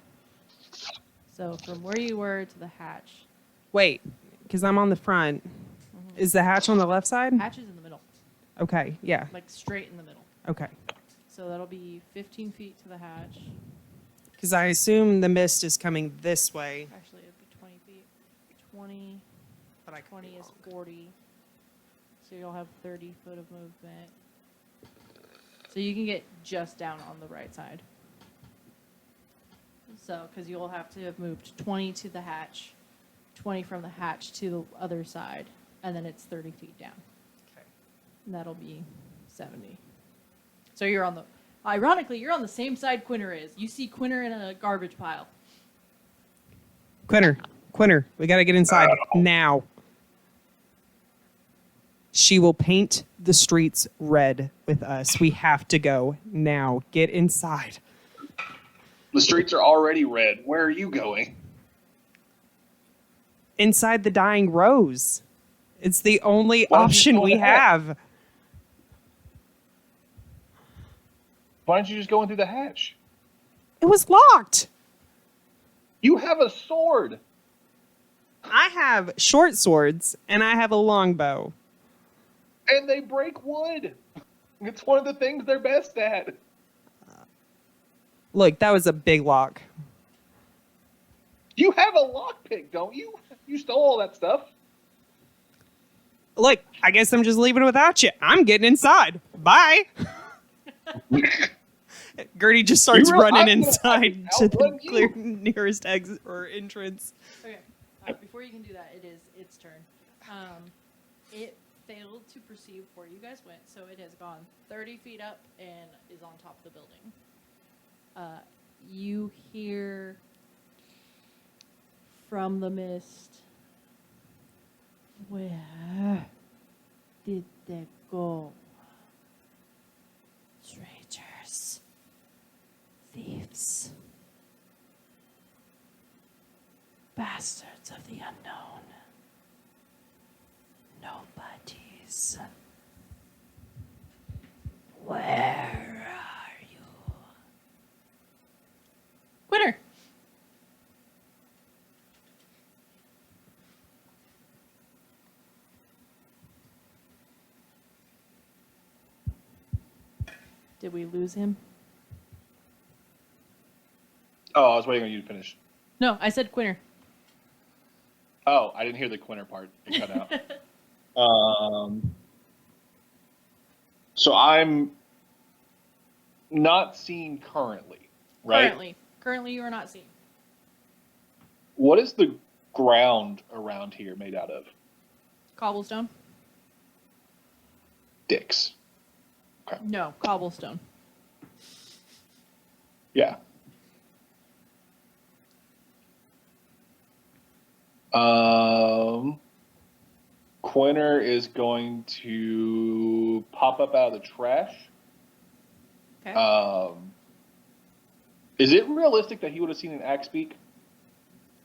[SPEAKER 2] So from where you were to the hatch,
[SPEAKER 4] Wait, because I'm on the front. Is the hatch on the left side?
[SPEAKER 2] hatch is in the middle,
[SPEAKER 4] Okay, yeah.
[SPEAKER 2] like straight in the middle.
[SPEAKER 4] Okay.
[SPEAKER 2] So that'll be 15 feet to the hatch.
[SPEAKER 4] Because I assume the mist is coming this way.
[SPEAKER 2] Actually, it'd be 20 feet. 20,
[SPEAKER 4] But I
[SPEAKER 2] 20 is 40. So you'll have 30 foot of movement. So you can get just down on the right side. So, because you'll have to have moved 20 to the hatch, 20 from the hatch to the other side, and then it's 30 feet down.
[SPEAKER 4] Okay.
[SPEAKER 2] And that'll be 70. So you're on the, ironically, you're on the same side Quinner is. You see Quinner in a garbage pile.
[SPEAKER 4] Quinner, we got to get inside now. She will paint the streets red with us. We have to go now. Get inside.
[SPEAKER 6] The streets are already red. Where are you going?
[SPEAKER 4] Inside the Dying Rose. It's the only
[SPEAKER 6] Why don't you
[SPEAKER 4] option
[SPEAKER 6] go
[SPEAKER 4] we
[SPEAKER 6] in the hatch?
[SPEAKER 4] have.
[SPEAKER 6] Why don't you just go in through the hatch?
[SPEAKER 4] It was locked.
[SPEAKER 6] You have a sword.
[SPEAKER 4] I have short swords and I have a longbow.
[SPEAKER 6] And they break wood. It's one of the things they're best at.
[SPEAKER 4] Look, that was a big lock.
[SPEAKER 6] You have a lockpick, don't you? You stole all that stuff.
[SPEAKER 4] Look, I guess I'm just leaving without you. I'm getting inside. Bye. Gertie just starts
[SPEAKER 6] You really-
[SPEAKER 4] running
[SPEAKER 6] I'm gonna
[SPEAKER 4] inside
[SPEAKER 6] fucking
[SPEAKER 4] to the
[SPEAKER 6] outrun you.
[SPEAKER 4] nearest exit or entrance.
[SPEAKER 2] Okay. Before you can do that, it is its turn. It failed to perceive where you guys went, so it has gone 30 feet up and is on top of the building. You hear from the mist, where did they go? Strangers, thieves, bastards of the unknown, nobodies. Where are you? Quitter! Did we lose him?
[SPEAKER 6] Oh, I was waiting on you to finish.
[SPEAKER 2] No, I said Quinner.
[SPEAKER 6] Oh, I didn't hear the Quinter part. It cut out. So I'm not seen currently, right?
[SPEAKER 2] Currently you are not seen.
[SPEAKER 6] What is the ground around here made out of?
[SPEAKER 2] Cobblestone?
[SPEAKER 6] Dicks.
[SPEAKER 2] No, cobblestone.
[SPEAKER 6] Yeah. Quinter is going to pop up out of the trash.
[SPEAKER 2] Okay.
[SPEAKER 6] Is it realistic that he would have seen an axe beak?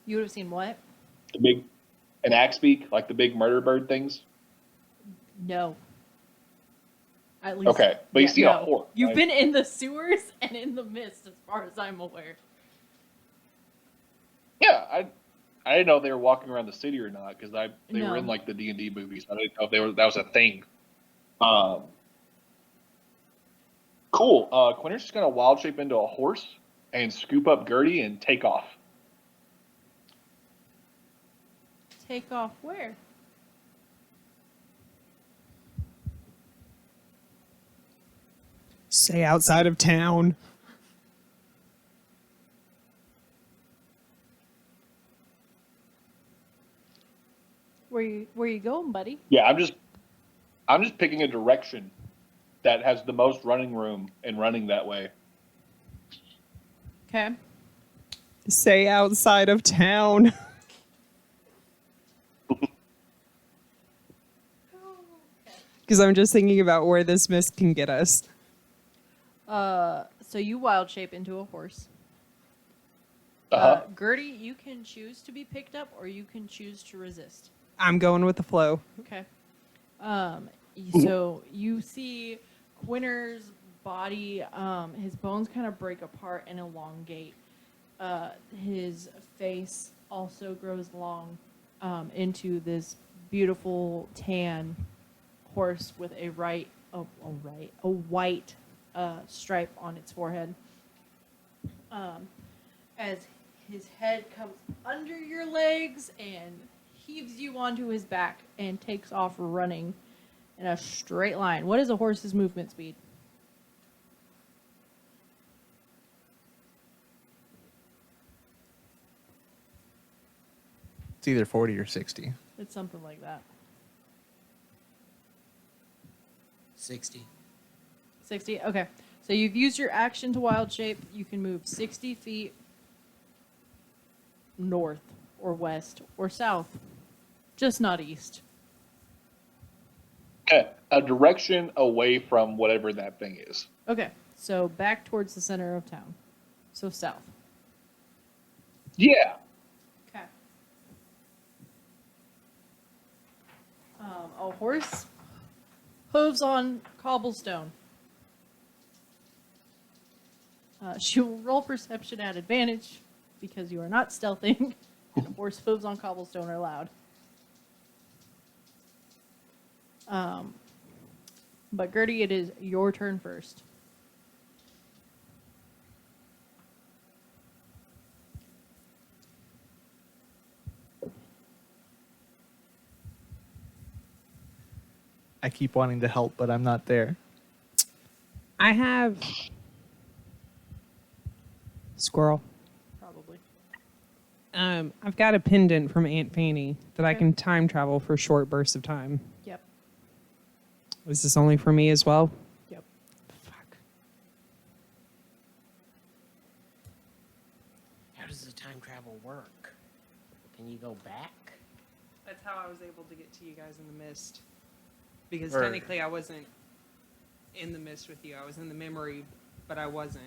[SPEAKER 2] You would have seen what?
[SPEAKER 6] The big An axe beak, like the big murder bird things?
[SPEAKER 2] No. At least.
[SPEAKER 6] Okay, but you see a horse.
[SPEAKER 2] You've
[SPEAKER 6] right?
[SPEAKER 2] been in the sewers and in the mist, as far as I'm aware.
[SPEAKER 6] Yeah, I didn't know if they were walking around the city or not because they
[SPEAKER 2] No.
[SPEAKER 6] were in like the D&D movies. I didn't know if that was a thing. Cool. Quinter's just gonna wild shape into a horse and scoop up Gertie and take off.
[SPEAKER 2] Take off where?
[SPEAKER 4] Say outside of town.
[SPEAKER 2] Where you going, buddy?
[SPEAKER 6] Yeah, I'm just picking a direction that has the most running room and running that way.
[SPEAKER 2] Okay.
[SPEAKER 4] Say outside of town. Because I'm just thinking about where this mist can get us.
[SPEAKER 2] So you wild shape into a horse.
[SPEAKER 6] Uh-huh.
[SPEAKER 2] Gertie, you can choose to be picked up or you can choose to resist.
[SPEAKER 4] I'm going with the flow.
[SPEAKER 2] Okay. So you see Quinter's body, his bones kind of break apart and elongate. His face also grows long into this beautiful tan horse with a white stripe on its forehead. As his head comes under your legs and heaves you onto his back and takes off running in a straight line. What is a horse's movement speed?
[SPEAKER 5] It's either 40 or 60.
[SPEAKER 2] It's something like that.
[SPEAKER 3] 60.
[SPEAKER 2] 60? Okay. So you've used your action to wild shape. You can move 60 feet north or west or south. Just not east.
[SPEAKER 6] Okay, a direction away from whatever that thing is.
[SPEAKER 2] Okay. So back towards the center of town. So south.
[SPEAKER 6] Yeah.
[SPEAKER 2] Okay. A horse hooves on cobblestone. She will roll perception at advantage because you are not stealthing, and horse hooves on cobblestone are loud. But Gertie, it is your turn first.
[SPEAKER 5] I keep wanting to help, but I'm not there.
[SPEAKER 4] I have squirrel.
[SPEAKER 2] Probably.
[SPEAKER 4] I've got a pendant from Aunt Fanny that I
[SPEAKER 2] Okay.
[SPEAKER 4] can time travel for short bursts of time.
[SPEAKER 2] Yep.
[SPEAKER 4] Is this only for me as well?
[SPEAKER 2] Yep.
[SPEAKER 4] Fuck.
[SPEAKER 3] How does the time travel work? Can you go back?
[SPEAKER 4] That's how I was able to get to you guys in the mist. Because
[SPEAKER 5] Or-
[SPEAKER 4] technically I wasn't in the mist with you. I was in the memory, but I wasn't.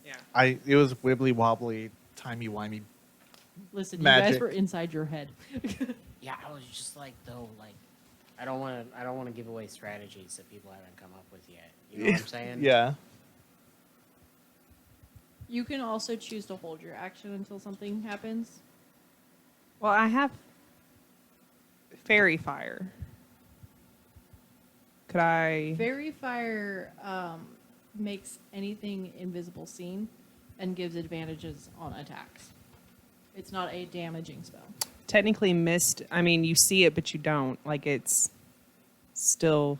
[SPEAKER 4] Yeah.
[SPEAKER 5] It was wibbly wobbly, timey wimey.
[SPEAKER 2] Listen, you guys
[SPEAKER 5] Magic.
[SPEAKER 2] were inside your head.
[SPEAKER 3] Yeah, I was just like, though, like, I don't want to give away strategies that people haven't come up with yet. You know what I'm saying?
[SPEAKER 5] Yeah.
[SPEAKER 2] You can also choose to hold your action until something happens.
[SPEAKER 4] Well, I have fairy fire. Could I?
[SPEAKER 2] Fairy fire makes anything invisible seen and gives advantages on attacks. It's not a damaging spell.
[SPEAKER 4] Technically, mist. I mean, you see it, but you don't. Like it's still.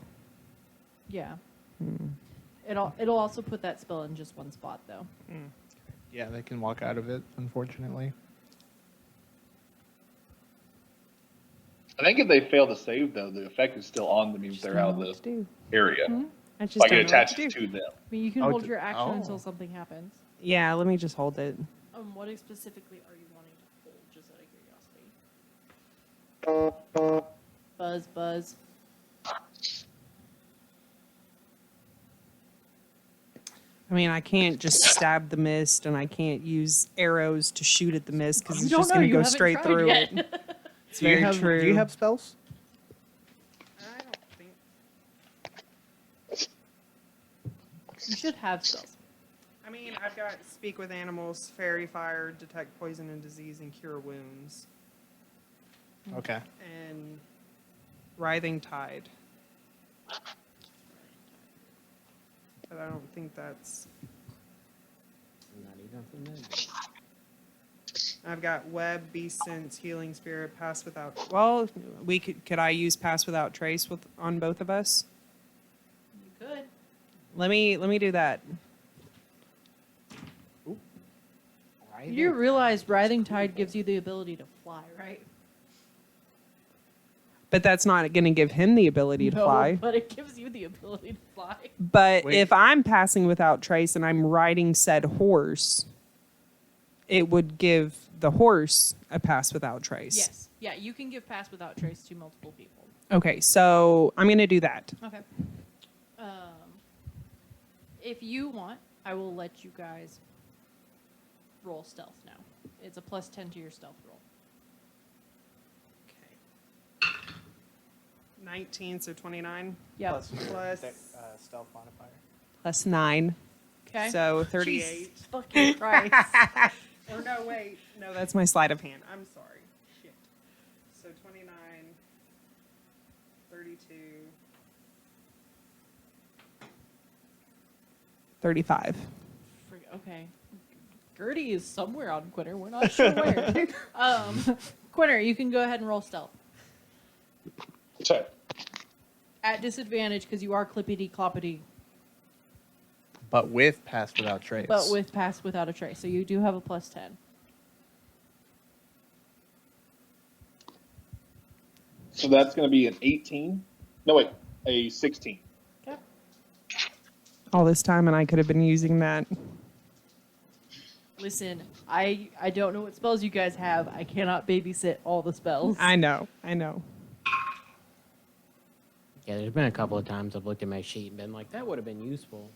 [SPEAKER 2] Yeah. It'll also put that spell in just one spot though.
[SPEAKER 5] Yeah, they can walk out of it, unfortunately.
[SPEAKER 6] I think if they fail to save, though, the effect is still on them even if
[SPEAKER 4] Just
[SPEAKER 6] they're
[SPEAKER 4] don't
[SPEAKER 6] out
[SPEAKER 4] know
[SPEAKER 6] of
[SPEAKER 4] what
[SPEAKER 6] the
[SPEAKER 4] to do.
[SPEAKER 6] area.
[SPEAKER 4] I just
[SPEAKER 6] Like
[SPEAKER 4] don't
[SPEAKER 6] it
[SPEAKER 4] know what to
[SPEAKER 6] attaches
[SPEAKER 4] do.
[SPEAKER 6] to them.
[SPEAKER 2] I mean, you can
[SPEAKER 5] Oh,
[SPEAKER 2] hold your action
[SPEAKER 5] oh.
[SPEAKER 2] until something happens.
[SPEAKER 4] Yeah, let me just hold it.
[SPEAKER 2] What specifically are you wanting to hold, just out of curiosity? Buzz.
[SPEAKER 4] I mean, I can't just stab the mist, and I can't use arrows to shoot at the mist because
[SPEAKER 2] You
[SPEAKER 4] it's
[SPEAKER 2] don't
[SPEAKER 4] just
[SPEAKER 2] know.
[SPEAKER 4] going to
[SPEAKER 2] You
[SPEAKER 4] go
[SPEAKER 2] haven't
[SPEAKER 4] straight
[SPEAKER 2] tried
[SPEAKER 4] through
[SPEAKER 2] yet.
[SPEAKER 4] it. It's
[SPEAKER 5] Do you
[SPEAKER 4] very
[SPEAKER 5] have
[SPEAKER 4] true.
[SPEAKER 5] Do you have spells?
[SPEAKER 4] I don't think.
[SPEAKER 2] You should have spells.
[SPEAKER 4] I mean, I've got speak with animals, fairy fire, detect poison and disease, and cure wounds,
[SPEAKER 5] Okay.
[SPEAKER 4] and writhing tide. But I don't think that's.
[SPEAKER 3] Not even familiar.
[SPEAKER 4] I've got web, beast sense, healing spirit, pass without. Well, we could I use pass without trace with on both of us?
[SPEAKER 2] You could.
[SPEAKER 4] Let me do that.
[SPEAKER 3] Right
[SPEAKER 2] You realize Writhing Tide gives you the ability to fly, right?
[SPEAKER 4] But that's not going to give him the ability to
[SPEAKER 2] No,
[SPEAKER 4] fly.
[SPEAKER 2] but it gives you the ability to fly.
[SPEAKER 4] But
[SPEAKER 5] Wait.
[SPEAKER 4] if I'm passing without trace and I'm riding said horse, it would give the horse a pass without trace.
[SPEAKER 2] Yes. Yeah, you can give pass without trace to multiple people.
[SPEAKER 4] Okay, so I'm going to do that.
[SPEAKER 2] Okay. If you want, I will let you guys roll stealth now. It's a +10 to your stealth roll.
[SPEAKER 4] Okay. 19, so 29.
[SPEAKER 2] Yeah.
[SPEAKER 4] Plus-
[SPEAKER 5] stealth modifier.
[SPEAKER 4] Plus 9.
[SPEAKER 2] Okay.
[SPEAKER 4] So 38.
[SPEAKER 2] Jesus fucking Christ.
[SPEAKER 4] Or no, wait. No, that's my sleight of hand. I'm sorry. Shit. So 29, 32, 35.
[SPEAKER 2] Okay. Gertie is somewhere on Quinter. We're not sure where. Quinter, you can go ahead and roll stealth.
[SPEAKER 6] Sorry.
[SPEAKER 2] At disadvantage because you are clippity-cloppity,
[SPEAKER 5] But with pass without trace.
[SPEAKER 2] but with pass without a trace. So you do have a +10.
[SPEAKER 6] So that's going to be an 18. No, wait, a 16.
[SPEAKER 2] Okay.
[SPEAKER 4] All this time, and I could have been using that.
[SPEAKER 2] Listen, I don't know what spells you guys have. I cannot babysit all the spells.
[SPEAKER 4] I know.
[SPEAKER 3] Yeah, there's been a couple of times I've looked at my sheet and been like, that would have been useful.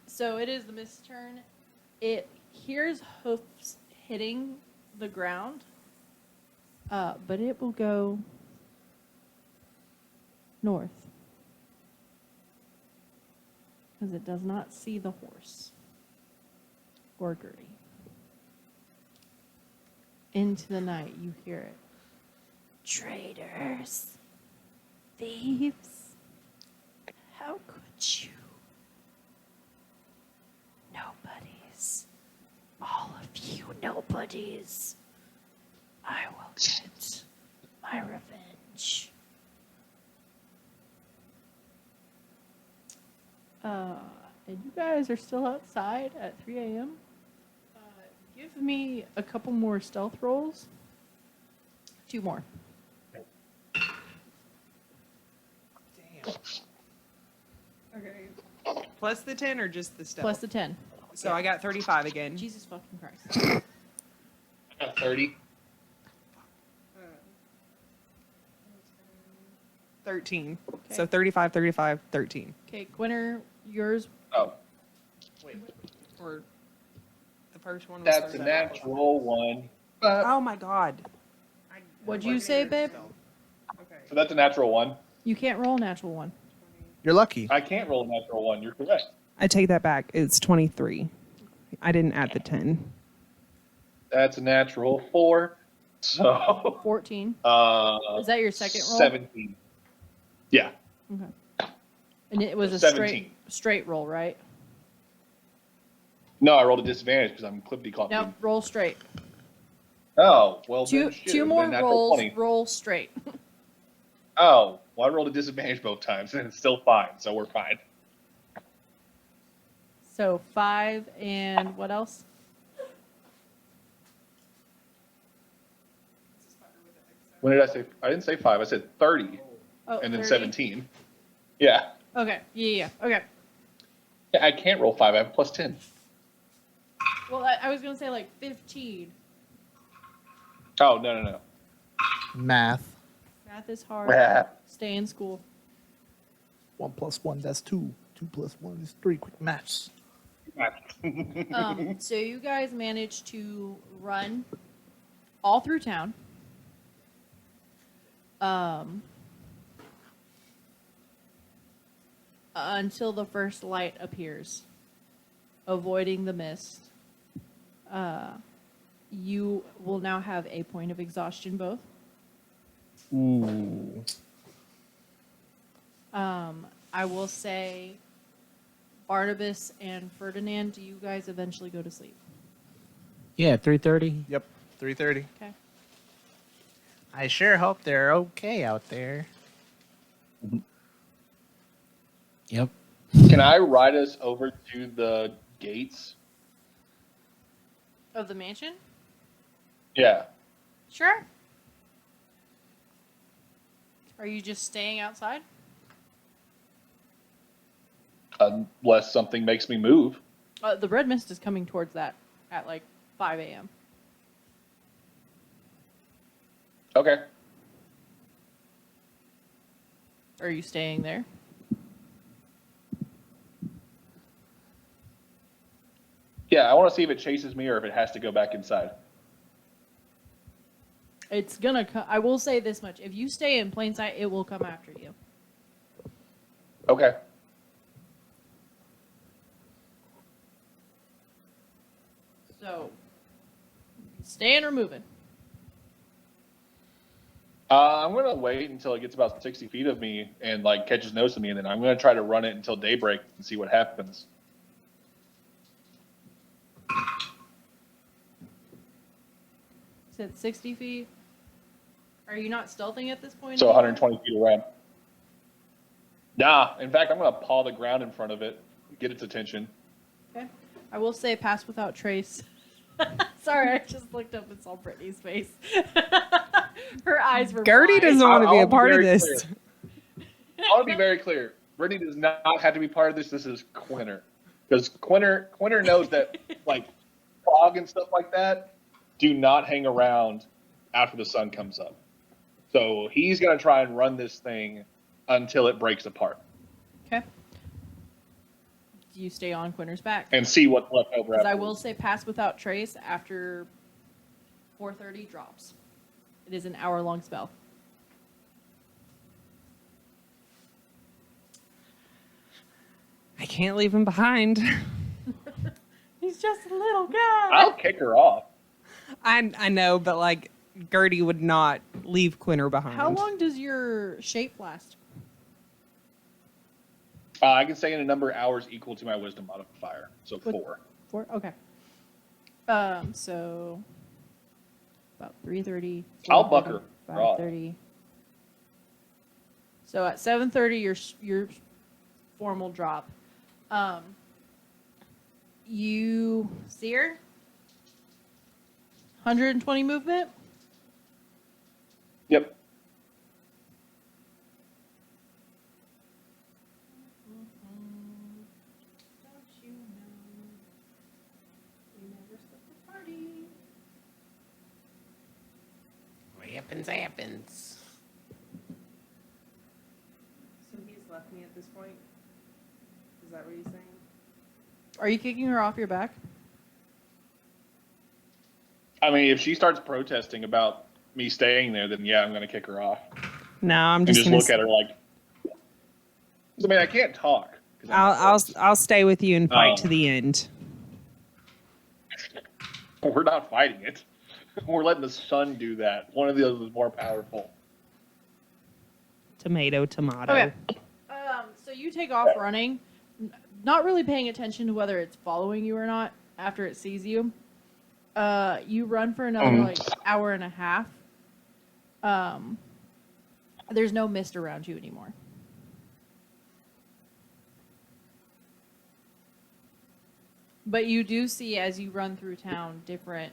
[SPEAKER 2] So it is the mist's turn. It hears hoofs hitting the ground, but it will go north because it does not see the horse or Gertie. Into the night, you hear it. Traitors, thieves, how could you? Nobodies, all of you nobodies. I will get my revenge. And you guys are still outside at 3 a.m. Give me a couple more stealth rolls. 2 more.
[SPEAKER 4] Okay. Plus the 10 or just the stealth?
[SPEAKER 2] Plus the 10.
[SPEAKER 4] So I got 35 again.
[SPEAKER 2] Jesus fucking Christ.
[SPEAKER 6] I got 30.
[SPEAKER 4] 13.
[SPEAKER 2] Okay.
[SPEAKER 4] So 35, 35, 13.
[SPEAKER 2] Okay, Gwynner, yours.
[SPEAKER 6] Oh,
[SPEAKER 4] Or the first one was
[SPEAKER 6] that's a
[SPEAKER 4] 37.
[SPEAKER 6] natural one.
[SPEAKER 4] Oh my god.
[SPEAKER 2] What'd you say, babe?
[SPEAKER 4] Okay.
[SPEAKER 6] So that's a natural one.
[SPEAKER 2] You can't roll a natural one.
[SPEAKER 5] You're lucky.
[SPEAKER 6] I can't roll a natural one. You're correct.
[SPEAKER 4] I take that back. It's 23. I didn't add the 10.
[SPEAKER 6] That's a natural 4. So
[SPEAKER 2] 14.
[SPEAKER 6] Is
[SPEAKER 2] that your second roll?
[SPEAKER 6] 17. Yeah.
[SPEAKER 2] Okay. And it was a
[SPEAKER 6] 17.
[SPEAKER 2] straight roll, right?
[SPEAKER 6] No, I rolled a disadvantage because I'm clippity clopping.
[SPEAKER 2] No, roll straight.
[SPEAKER 6] Oh, well,
[SPEAKER 2] Two
[SPEAKER 6] then shit, it
[SPEAKER 2] two
[SPEAKER 6] would've
[SPEAKER 2] more
[SPEAKER 6] been natural
[SPEAKER 2] rolls.
[SPEAKER 6] 20.
[SPEAKER 2] Roll straight.
[SPEAKER 6] Oh, well, I rolled a disadvantage both times, and it's still fine, so we're fine.
[SPEAKER 2] So 5 and what else?
[SPEAKER 6] When did I say? I didn't say 5. I said 30,
[SPEAKER 2] Oh,
[SPEAKER 6] and then
[SPEAKER 2] 30.
[SPEAKER 6] 17. Yeah.
[SPEAKER 2] Okay. Yeah. Okay.
[SPEAKER 6] Yeah, I can't roll 5. I have a plus 10.
[SPEAKER 2] Well, I was gonna say like 15.
[SPEAKER 6] Oh, no.
[SPEAKER 5] Math.
[SPEAKER 2] Math is hard.
[SPEAKER 6] Yeah.
[SPEAKER 2] Stay in school.
[SPEAKER 5] 1 + 1, that's 2. 2 plus 1 is 3. Quick maths.
[SPEAKER 2] So you guys managed to run all through town. Until the first light appears, avoiding the mist. You will now have a point of exhaustion both.
[SPEAKER 5] Ooh.
[SPEAKER 2] I will say, Barnabas and Ferdinand, do you guys eventually go to sleep?
[SPEAKER 3] Yeah, 3:30.
[SPEAKER 5] Yep. 3:30.
[SPEAKER 2] Okay.
[SPEAKER 5] I sure hope they're okay out there.
[SPEAKER 3] Yep.
[SPEAKER 6] Can I ride us over to the gates?
[SPEAKER 2] Of the mansion?
[SPEAKER 6] Yeah.
[SPEAKER 2] Sure. Are you just staying outside?
[SPEAKER 6] Unless something makes me move.
[SPEAKER 2] The red mist is coming towards that at like 5 a.m.
[SPEAKER 6] Okay.
[SPEAKER 2] Are you staying there?
[SPEAKER 6] Yeah, I want to see if it chases me or if it has to go back inside.
[SPEAKER 2] It's gonna come. I will say this much: if you stay in plain sight, it will come after you.
[SPEAKER 6] Okay.
[SPEAKER 2] So, staying or moving?
[SPEAKER 6] I'm going to wait until it gets about 60 feet of me and like catches nose of me, and then I'm going to try to run it until daybreak and see what happens.
[SPEAKER 2] It's at 60 feet. Are you not stealthing at this point?
[SPEAKER 6] So
[SPEAKER 2] anymore?
[SPEAKER 6] 120 feet around. Nah, in fact, I'm going to paw the ground in front of it, get its attention.
[SPEAKER 2] Okay. I will say pass without trace. Sorry, I just looked up and saw Brittany's face. Her eyes were
[SPEAKER 4] Gertie
[SPEAKER 2] wide.
[SPEAKER 4] doesn't want to be
[SPEAKER 6] I'll
[SPEAKER 4] a part of
[SPEAKER 6] very
[SPEAKER 4] this.
[SPEAKER 6] clear. I want to be very clear. Brittany does not have to be part of this. This is Quinter. Because Quinter knows that, like, fog and stuff like that do not hang around after the sun comes up. So he's going to try and run this thing until it breaks apart
[SPEAKER 2] Okay. Do you stay on Quinter's back?
[SPEAKER 6] and see what's left over.
[SPEAKER 2] Because I
[SPEAKER 6] afterwards.
[SPEAKER 2] will say pass without trace after 4:30 drops. It is an hour-long spell.
[SPEAKER 4] I can't leave him behind.
[SPEAKER 2] He's just a little guy.
[SPEAKER 6] I'll kick her off.
[SPEAKER 4] I know, but like Gertie would not leave Quinter behind.
[SPEAKER 2] How long does your shape last?
[SPEAKER 6] I can say in a number of hours equal to my wisdom modifier. So
[SPEAKER 2] What-
[SPEAKER 6] 4.
[SPEAKER 2] 4? Okay. So about 3:30.
[SPEAKER 6] I'll buck her.
[SPEAKER 2] 5:30. So at 7:30, your formal drop. You see her. 120 movement.
[SPEAKER 6] Yep.
[SPEAKER 2] Don't you know? We never split the party.
[SPEAKER 3] Happens.
[SPEAKER 2] So he's left me at this point. Is that what he's saying? Are you kicking her off your back?
[SPEAKER 6] I mean, if she starts protesting about me staying there, then yeah, I'm going to kick her off.
[SPEAKER 4] No, I'm
[SPEAKER 6] And
[SPEAKER 4] just
[SPEAKER 6] just
[SPEAKER 4] gonna.
[SPEAKER 6] look at her like. I mean, I can't talk. 'cause I'm
[SPEAKER 4] I'll stay with you and fight
[SPEAKER 6] Oh.
[SPEAKER 4] to the end.
[SPEAKER 6] We're not fighting it. We're letting the sun do that. One of the others is more powerful.
[SPEAKER 4] Tomato.
[SPEAKER 2] Okay. So you take off running, not really paying attention to whether it's following you or not after it sees you. You run for another like hour and a half. There's no mist around you anymore. But you do see as you run through town different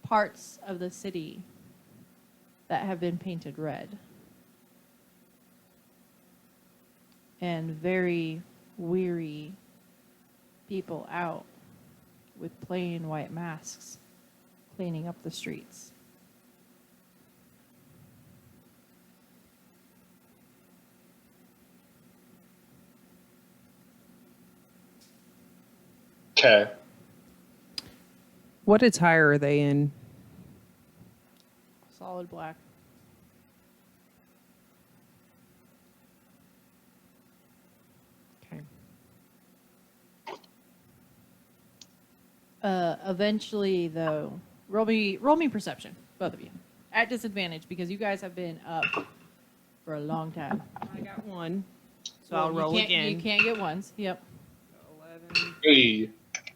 [SPEAKER 2] parts of the city that have been painted red. And very weary people out with plain white masks cleaning up the streets.
[SPEAKER 6] Okay.
[SPEAKER 4] What attire are they in?
[SPEAKER 2] Solid black.
[SPEAKER 4] Okay.
[SPEAKER 2] Eventually, though, roll me perception, both of you, at disadvantage because you guys have been up for a long time.
[SPEAKER 4] I got one, so
[SPEAKER 2] Well,
[SPEAKER 4] I'll roll
[SPEAKER 2] you can't,
[SPEAKER 4] again.
[SPEAKER 2] You can't get ones. Yep.
[SPEAKER 4] 11
[SPEAKER 6] Hey,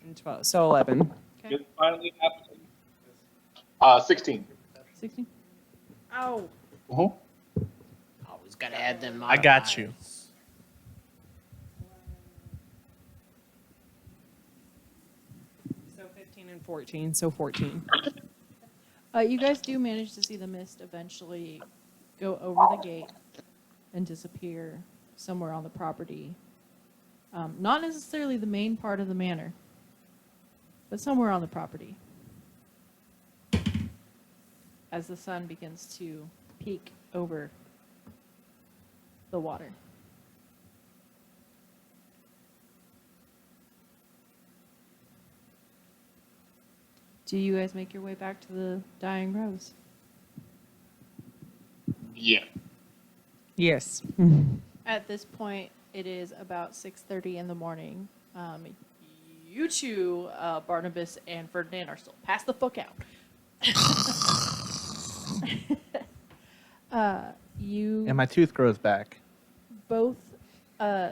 [SPEAKER 4] and 12. So 11.
[SPEAKER 2] Okay.
[SPEAKER 6] it's finally happening. 16.
[SPEAKER 2] 16. Oh.
[SPEAKER 6] Uh-huh.
[SPEAKER 3] Always gotta add them.
[SPEAKER 5] I got you.
[SPEAKER 3] modifiers.
[SPEAKER 4] So 15 and 14. So 14.
[SPEAKER 2] You guys do manage to see the mist eventually go over the gate and disappear somewhere on the property. Not necessarily the main part of the manor, but somewhere on the property. As the sun begins to peek over the water. Do you guys make your way back to the Dying Rose?
[SPEAKER 6] Yeah.
[SPEAKER 4] Yes.
[SPEAKER 2] At this point, it is about 6:30 in the morning. You two, Barnabas and Ferdinand, are still passed the fuck out. You
[SPEAKER 5] And my tooth grows back.
[SPEAKER 2] both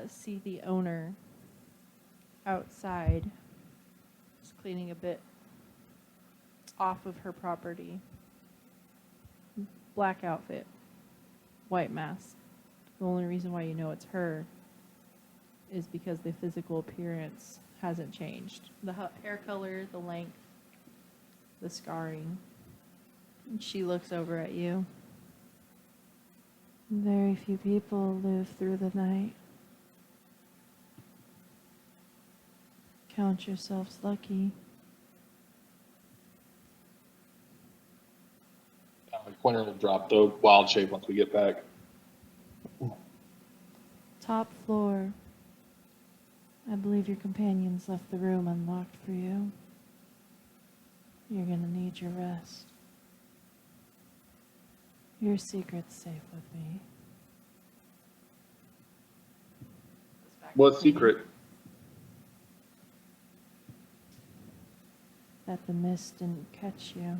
[SPEAKER 2] see the owner outside, just cleaning a bit off of her property. Black outfit, white mask. The only reason why you know it's her is because the physical appearance hasn't changed. The hair color, the length, the scarring. And she looks over at you. Very few people live through the night. Count yourselves lucky.
[SPEAKER 6] Quinter will drop the wild shape once we get back.
[SPEAKER 2] Top floor. I believe your companions left the room unlocked for you. You're gonna need your rest. Your secret's safe with me.
[SPEAKER 6] What secret?
[SPEAKER 2] That the mist didn't catch you.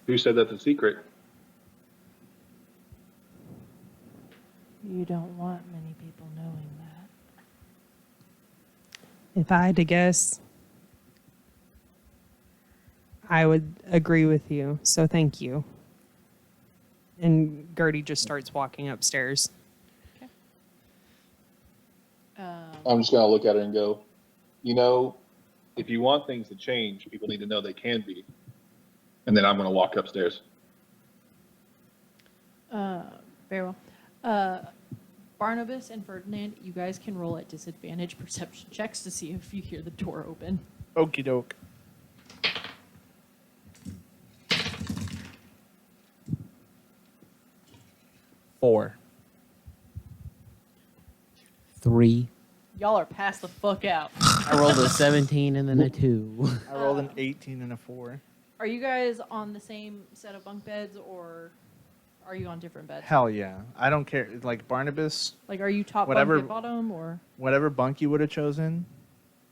[SPEAKER 6] Who said that's a secret?
[SPEAKER 2] You don't want many people knowing that.
[SPEAKER 4] If I had to guess, I would agree with you. So thank you. And Gertie just starts walking upstairs.
[SPEAKER 6] I'm just going to look at her and go, you know, if you want things to change, people need to know they can be. And then I'm going to walk upstairs.
[SPEAKER 2] Very well. Barnabas and Ferdinand, you guys can roll at disadvantage perception checks to see if you hear the door open.
[SPEAKER 5] Okie doke. Four.
[SPEAKER 3] 3.
[SPEAKER 2] Y'all are past the fuck out.
[SPEAKER 3] I rolled a 17 and then a 2.
[SPEAKER 5] I rolled an 18 and a 4.
[SPEAKER 2] Are you guys on the same set of bunk beds or are you on different beds?
[SPEAKER 5] Hell yeah. I don't care. Like Barnabas,
[SPEAKER 2] Like, are you top
[SPEAKER 5] Whatever-
[SPEAKER 2] bunk and bottom or?
[SPEAKER 5] whatever bunk you would have chosen,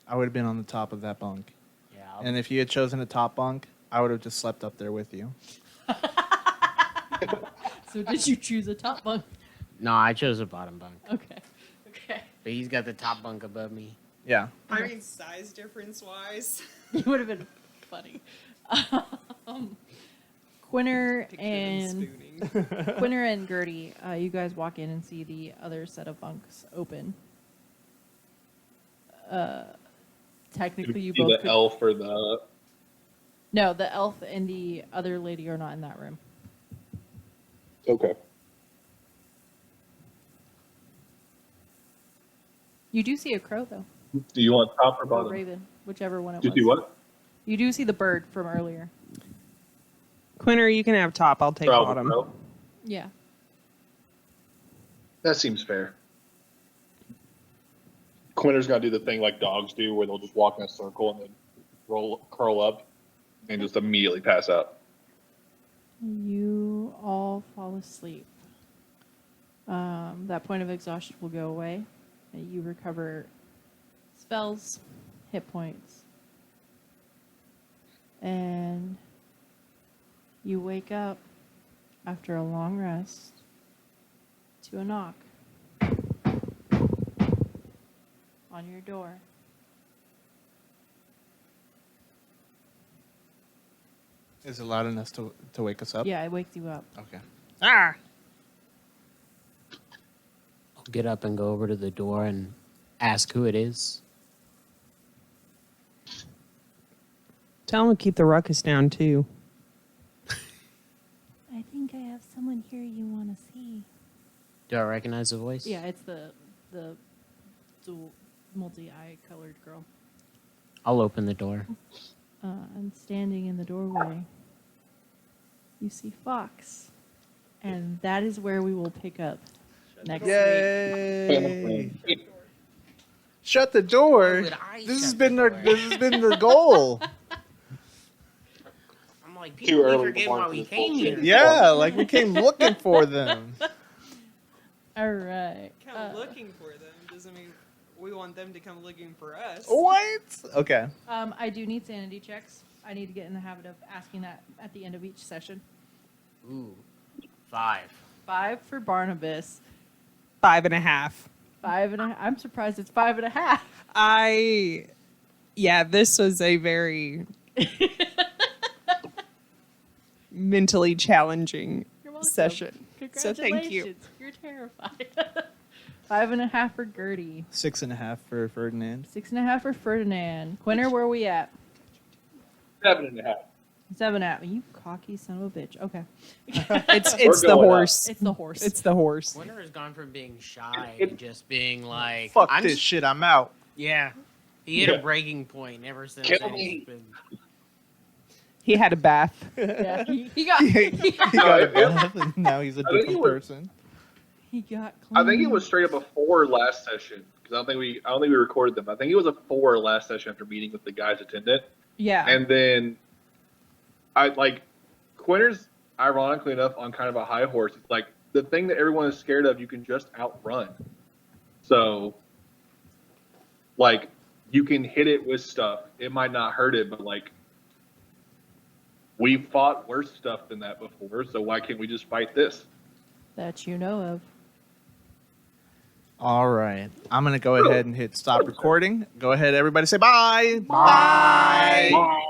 [SPEAKER 5] I would have been on the top of that bunk.
[SPEAKER 3] Yeah.
[SPEAKER 5] And if you had chosen a top bunk, I would have just slept up there with you.
[SPEAKER 2] So did you choose a top bunk?
[SPEAKER 3] No, I chose a bottom bunk.
[SPEAKER 2] Okay. Okay.
[SPEAKER 3] But he's got the top bunk above me.
[SPEAKER 5] Yeah.
[SPEAKER 4] I mean, size difference wise.
[SPEAKER 2] It would have been funny. Quinter and Quinter and Gertie, you guys walk in and see the other set of bunks open. Technically, you both
[SPEAKER 6] the
[SPEAKER 2] could...
[SPEAKER 6] elf or the...
[SPEAKER 2] No, the elf and the other lady are not in that room.
[SPEAKER 6] Okay.
[SPEAKER 2] You do see a crow, though.
[SPEAKER 6] Do you want top or
[SPEAKER 2] Or
[SPEAKER 6] bottom?
[SPEAKER 2] raven, whichever one it
[SPEAKER 6] Do
[SPEAKER 2] was.
[SPEAKER 6] you see what?
[SPEAKER 2] You do see the bird from earlier.
[SPEAKER 4] Quinter, you can have top. I'll take
[SPEAKER 6] Oh,
[SPEAKER 4] bottom.
[SPEAKER 6] no.
[SPEAKER 2] Yeah.
[SPEAKER 6] That seems fair. Quinter's gonna do the thing like dogs do, where they'll just walk in a circle and then curl up, and just immediately pass out.
[SPEAKER 2] You all fall asleep. That point of exhaustion will go away. And you recover spells, hit points, and you wake up after a long rest to a knock on your door.
[SPEAKER 5] Is it loud enough to wake us up?
[SPEAKER 2] Yeah, it wakes you up.
[SPEAKER 5] Okay.
[SPEAKER 4] Ah!
[SPEAKER 3] I'll get up and go over to the door and ask who it is.
[SPEAKER 4] Tell him to keep the ruckus down, too.
[SPEAKER 7] I think I have someone here you want to see.
[SPEAKER 3] Do I recognize the voice?
[SPEAKER 2] Yeah, it's the dual multi-eye colored girl.
[SPEAKER 3] I'll open the door.
[SPEAKER 2] And standing in the doorway, you see Fox. And that is where we will pick up next week.
[SPEAKER 5] Yay! Shut the door.
[SPEAKER 3] would I
[SPEAKER 5] This has
[SPEAKER 3] shut
[SPEAKER 5] been
[SPEAKER 3] the
[SPEAKER 5] our.
[SPEAKER 3] door?
[SPEAKER 5] This has been the goal.
[SPEAKER 3] I'm like,
[SPEAKER 6] Too
[SPEAKER 3] people
[SPEAKER 6] early
[SPEAKER 3] we forget
[SPEAKER 6] to
[SPEAKER 3] why
[SPEAKER 6] warn
[SPEAKER 3] we
[SPEAKER 6] this
[SPEAKER 3] came
[SPEAKER 6] bullshit.
[SPEAKER 3] here.
[SPEAKER 5] Yeah, like we came looking for them.
[SPEAKER 2] All right.
[SPEAKER 4] looking for them doesn't mean we want them to come looking for us.
[SPEAKER 5] What? Okay.
[SPEAKER 2] I do need sanity checks. I need to get in the habit of asking that at the end of each session.
[SPEAKER 3] Ooh, 5.
[SPEAKER 2] 5 for Barnabas.
[SPEAKER 4] 5.5.
[SPEAKER 2] 5.5. I'm surprised it's 5.5.
[SPEAKER 4] Yeah, this was a very mentally challenging
[SPEAKER 2] You're welcome.
[SPEAKER 4] session. So
[SPEAKER 2] Congratulations.
[SPEAKER 4] thank you.
[SPEAKER 2] You're terrified. 5.5 for Gertie.
[SPEAKER 5] 6.5 for Ferdinand.
[SPEAKER 2] 6.5 for Ferdinand. Quinter, where are we at?
[SPEAKER 6] 7.5.
[SPEAKER 2] 7.5. You cocky son of a bitch. Okay.
[SPEAKER 4] It's the
[SPEAKER 6] going up.
[SPEAKER 4] horse.
[SPEAKER 2] It's the horse.
[SPEAKER 4] It's the horse.
[SPEAKER 3] Winter has gone from being shy to just being like,
[SPEAKER 5] Fuck
[SPEAKER 3] I'm
[SPEAKER 5] this
[SPEAKER 3] just-
[SPEAKER 5] shit. I'm out.
[SPEAKER 3] Yeah. He hit
[SPEAKER 6] Yeah.
[SPEAKER 3] a breaking point ever since.
[SPEAKER 6] Kill
[SPEAKER 3] then.
[SPEAKER 6] me.
[SPEAKER 3] He's been-
[SPEAKER 4] He had a bath.
[SPEAKER 2] yeah, he got
[SPEAKER 5] He got a bath and now he's a
[SPEAKER 6] I think
[SPEAKER 5] different
[SPEAKER 6] he was-
[SPEAKER 5] person.
[SPEAKER 2] he got
[SPEAKER 6] I think it
[SPEAKER 2] clean.
[SPEAKER 6] was straight up a 4 last session because I don't think we recorded them. I think it was a 4 last session after meeting with the guy's attendant,
[SPEAKER 2] Yeah.
[SPEAKER 6] and then I like Quinter's ironically enough on kind of a high horse. It's like the thing that everyone is scared of, you can just outrun. So, like, you can hit it with stuff. It might not hurt it, but like, we've fought worse stuff than that before. So why can't we just fight this?
[SPEAKER 2] that you know of.
[SPEAKER 5] All right. I'm going to go ahead and hit stop recording. Go ahead, everybody say bye.
[SPEAKER 6] Bye.